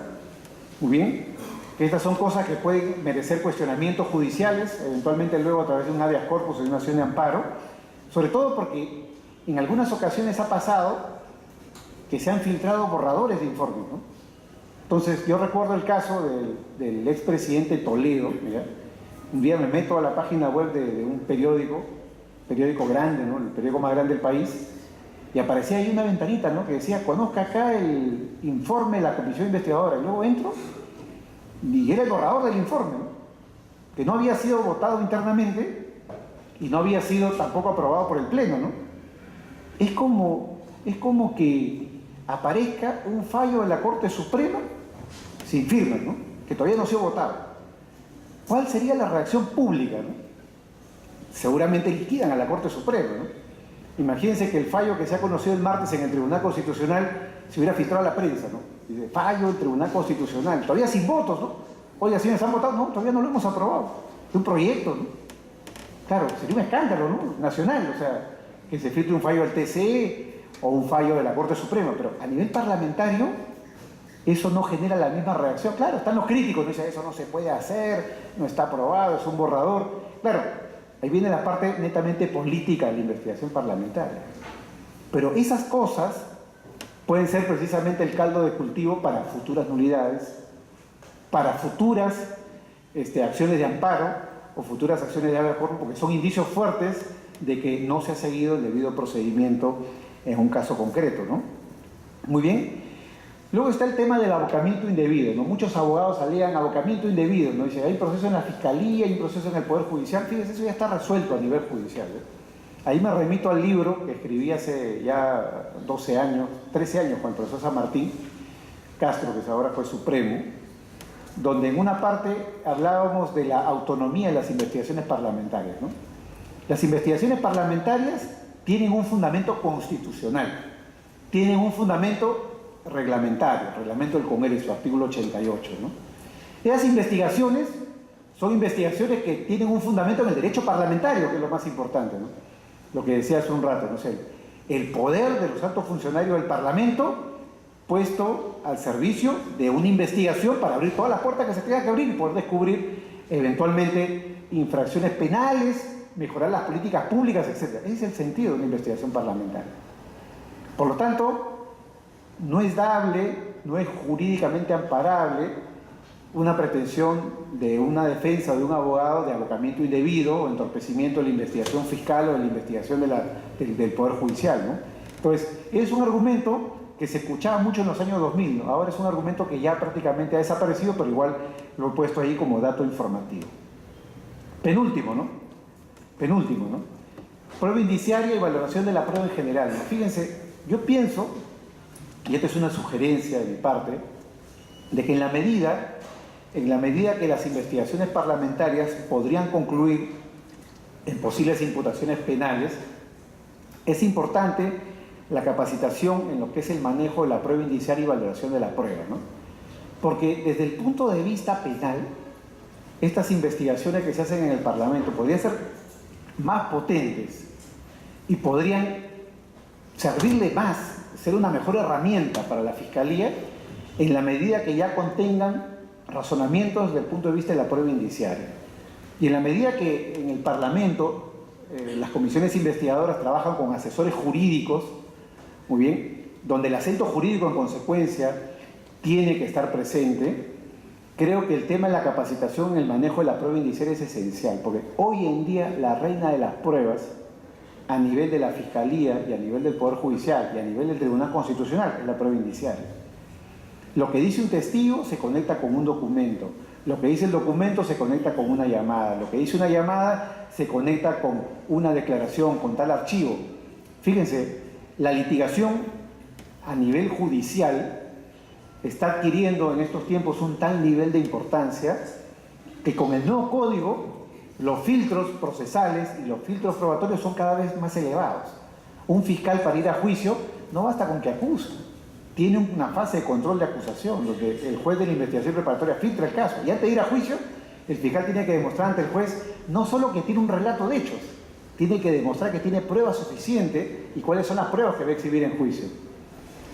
Muy bien. Estas son cosas que pueden merecer cuestionamientos judiciales, eventualmente luego a través de un habeas corpus o de una acción de amparo, sobre todo porque en algunas ocasiones ha pasado que se han filtrado borradores de informes, ¿no? Entonces, yo recuerdo el caso del expresidente Toledo, ¿ya? Un día me meto a la página web de un periódico grande, ¿no? El periódico más grande del país, y aparecía ahí una ventanita, ¿no? Que decía, conozca acá el informe de la comisión investigadora. Y luego entro, y era el borrador del informe, ¿no? Que no había sido votado internamente, y no había sido tampoco aprobado por el Pleno, ¿no? Es como que aparezca un fallo de la Corte Suprema sin firma, ¿no? Que todavía no ha sido votado. ¿Cuál sería la reacción pública, ¿no? Seguramente liquidan a la Corte Suprema, ¿no? Imagínense que el fallo que se ha conocido el martes en el Tribunal Constitucional se hubiera filtrado a la prensa, ¿no? Dice, fallo del Tribunal Constitucional, todavía sin votos, ¿no? Oye, ¿sí nos han votado? No, todavía no lo hemos aprobado. Es un proyecto, ¿no? Claro, sería un escándalo, ¿no? Nacional, o sea, que se filtre un fallo del TCE o un fallo de la Corte Suprema, pero a nivel parlamentario eso no genera la misma reacción. Claro, están los críticos, dicen, eso no se puede hacer, no está aprobado, es un borrador. Claro, ahí viene la parte netamente política de la investigación parlamentaria. Pero esas cosas pueden ser precisamente el caldo de cultivo para futuras nulidades, para futuras acciones de amparo o futuras acciones de habeas corpus, porque son indicios fuertes de que no se ha seguido el debido procedimiento en un caso concreto, ¿no? Muy bien. Luego está el tema del abocamiento indebido, ¿no? Muchos abogados salían abocamiento indebido, ¿no? Dicen, hay proceso en la Fiscalía, hay proceso en el Poder Judicial. Fíjense, eso ya está resuelto a nivel judicial, ¿eh? Ahí me remito al libro que escribí hace ya 12 años, 13 años, con el profesor San Martín Castro, que ahora fue Supremo, donde en una parte hablábamos de la autonomía de las investigaciones parlamentarias, ¿no? Las investigaciones parlamentarias tienen un fundamento constitucional, tienen un fundamento reglamentario, reglamento del Congreso, artículo 88, ¿no? Esas investigaciones son investigaciones que tienen un fundamento en el derecho parlamentario, que es lo más importante, ¿no? Lo que decía hace un rato, no sé, el poder de los altos funcionarios del Parlamento puesto al servicio de una investigación para abrir todas las puertas que se tenga que abrir y poder descubrir eventualmente infracciones penales, mejorar las políticas públicas, etc. Ese es el sentido de una investigación parlamentaria. Por lo tanto, no es dable, no es jurídicamente amparable una pretensión de una defensa de un abogado de abocamiento indebido o entorpecimiento de la investigación fiscal o de la investigación del Poder Judicial, ¿no? Entonces, es un argumento que se escuchaba mucho en los años 2000, ¿no? Ahora es un argumento que ya prácticamente ha desaparecido, pero igual lo he puesto ahí como dato informativo. Penúltimo, ¿no? Prueba indiciaria y valoración de la prueba en general, ¿no? Fíjense, yo pienso, y esta es una sugerencia de mi parte, de que en la medida que las investigaciones parlamentarias podrían concluir en posibles imputaciones penales, es importante la capacitación en lo que es el manejo de la prueba indiciaria y valoración de la prueba, ¿no? Porque desde el punto de vista penal, estas investigaciones que se hacen en el Parlamento podrían ser más potentes y podrían servirle más, ser una mejor herramienta para la Fiscalía en la medida que ya contengan razonamientos desde el punto de vista de la prueba indiciaria. Y en la medida que en el Parlamento las comisiones investigadoras trabajan con asesores jurídicos, muy bien, donde el acento jurídico en consecuencia tiene que estar presente, creo que el tema de la capacitación en el manejo de la prueba indiciaria es esencial, porque hoy en día la reina de las pruebas a nivel de la Fiscalía y a nivel del Poder Judicial y a nivel del Tribunal Constitucional es la prueba indiciaria. Lo que dice un testigo se conecta con un documento, lo que dice el documento se conecta con una llamada, lo que dice una llamada se conecta con una declaración, con tal archivo. Fíjense, la litigación a nivel judicial está adquiriendo en estos tiempos un tal nivel de importancia que con el nuevo código los filtros procesales y los filtros probatorios son cada vez más elevados. Un fiscal para ir a juicio no basta con que acuse, tiene una fase de control de acusación, donde el juez de la investigación preparatoria filtra el caso y antes de ir a juicio el fiscal tiene que demostrar ante el juez no solo que tiene un relato de hechos, tiene que demostrar que tiene pruebas suficientes y cuáles son las pruebas que va a exhibir en juicio.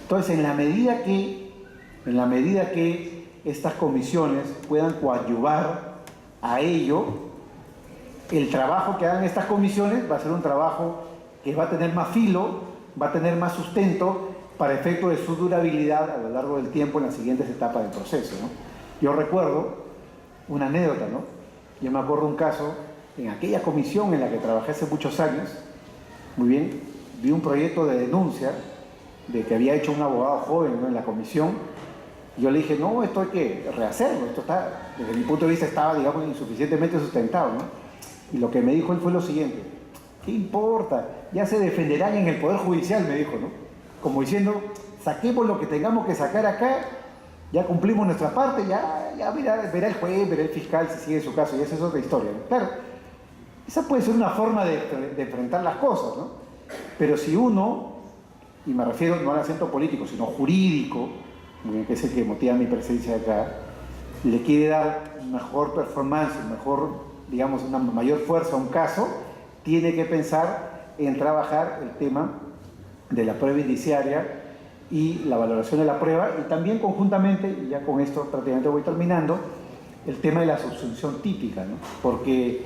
Entonces, en la medida que estas comisiones puedan coadyuvar a ello, el trabajo que hagan estas comisiones va a ser un trabajo que va a tener más filo, va a tener más sustento para efecto de su durabilidad a lo largo del tiempo en las siguientes etapas del proceso, ¿no? Yo recuerdo una anécdota, ¿no? Yo me acuerdo un caso en aquella comisión en la que trabajé hace muchos años, muy bien, vi un proyecto de denuncia de que había hecho un abogado joven, ¿no?, en la comisión, y yo le dije, no, esto hay que rehacerlo, esto está, desde mi punto de vista estaba, digamos, insuficientemente sustentado, ¿no? Y lo que me dijo él fue lo siguiente, ¿qué importa? Ya se defenderán en el Poder Judicial, me dijo, ¿no? Como diciendo, saquemos lo que tengamos que sacar acá, ya cumplimos nuestra parte, ya verá el juez, verá el fiscal si sigue su caso, y esa es otra historia, ¿no? Claro, esa puede ser una forma de enfrentar las cosas, ¿no? Pero si uno, y me refiero no al acento político, sino jurídico, que es el que motiva mi presencia acá, le quiere dar mejor performance, mejor, digamos, una mayor fuerza a un caso, tiene que pensar en trabajar el tema de la prueba indiciaria y la valoración de la prueba, y también conjuntamente, y ya con esto prácticamente voy terminando, el tema de la subsunción típica, ¿no? Porque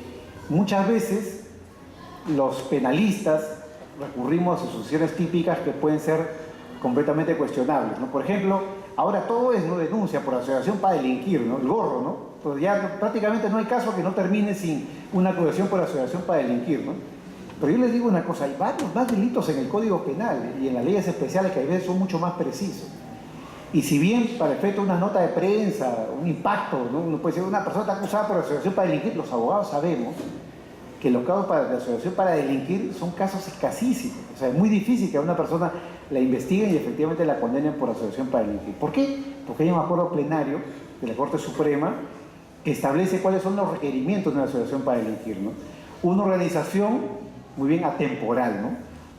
muchas veces los penalistas recurrimos a subsunciones típicas que pueden ser completamente cuestionables, ¿no? Por ejemplo, ahora todo es no denuncia por asociación para delinquir, ¿no? El gorro, ¿no? Pues ya prácticamente no hay caso que no termine sin una acusación por asociación para delinquir, ¿no? Pero yo les digo una cosa, hay varios más delitos en el Código Penal y en las leyes especiales que a veces son mucho más precisos. Y si bien para efecto de una nota de prensa, un impacto, ¿no?, uno puede decir, una persona está acusada por asociación para delinquir, los abogados sabemos que los casos de asociación para delinquir son casos escasísimos. O sea, es muy difícil que a una persona la investiguen y efectivamente la condenen por asociación para delinquir. ¿Por qué? Porque hay un acuerdo plenario de la Corte Suprema que establece cuáles son los requerimientos de una asociación para delinquir, ¿no? Una organización muy bien atemporal, ¿no?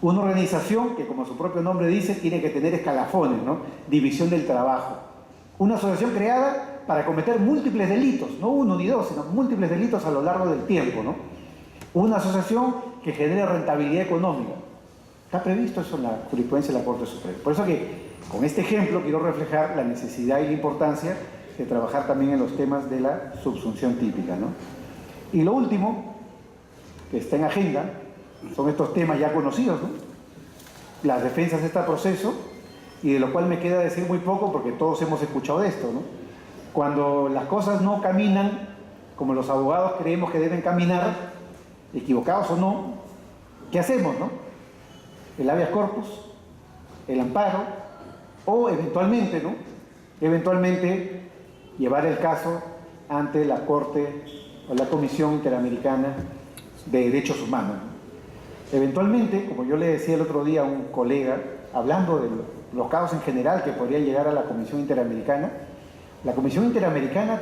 Una organización que, como su propio nombre dice, tiene que tener escalafones, ¿no? División del trabajo. Una asociación creada para cometer múltiples delitos, no uno ni dos, sino múltiples delitos a lo largo del tiempo, ¿no? Una asociación que genere rentabilidad económica. Está previsto eso en la jurisprudencia de la Corte Suprema. Por eso que con este ejemplo quiero reflejar la necesidad y la importancia de trabajar también en los temas de la subsunción típica, ¿no? Y lo último, que está en agenda, son estos temas ya conocidos, ¿no? Las defensas de este proceso, y de lo cual me queda decir muy poco porque todos hemos escuchado de esto, ¿no? Cuando las cosas no caminan como los abogados creemos que deben caminar, equivocados o no, ¿qué hacemos, no? El habeas corpus, el amparo, o eventualmente, ¿no? Eventualmente llevar el caso ante la Corte o la Comisión Interamericana de Derechos Humanos. Eventualmente, como yo le decía el otro día a un colega, hablando de los casos en general que podrían llegar a la Comisión Interamericana, la Comisión Interamericana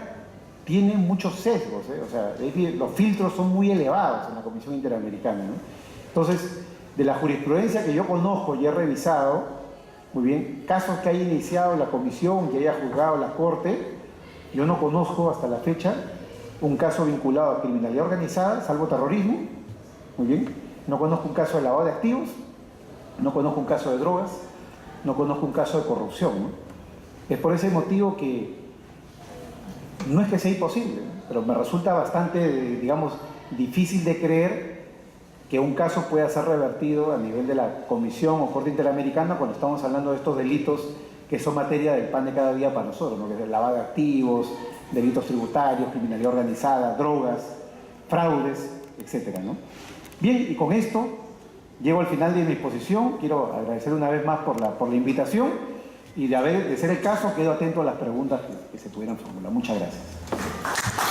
tiene muchos sesgos, ¿eh? O sea, los filtros son muy elevados en la Comisión Interamericana, ¿no? Entonces, de la jurisprudencia que yo conozco y he revisado, muy bien, casos que haya iniciado la Comisión, que haya juzgado la Corte, yo no conozco hasta la fecha un caso vinculado a criminalidad organizada, salvo terrorismo, muy bien, no conozco un caso de lavado de activos, no conozco un caso de drogas, no conozco un caso de corrupción, ¿no? Es por ese motivo que no es que sea imposible, ¿no? Pero me resulta bastante, digamos, difícil de creer que un caso pueda ser revertido a nivel de la Comisión o Corte Interamericana cuando estamos hablando de estos delitos que son materia del pan de cada día para nosotros, ¿no? Que es el lavado de activos, delitos tributarios, criminalidad organizada, drogas, fraudes, etcétera, ¿no? Bien, y con esto llego al final de mi exposición. Quiero agradecer una vez más por la invitación y de ser el caso, quedo atento a las preguntas que se pudieran formular. Muchas gracias.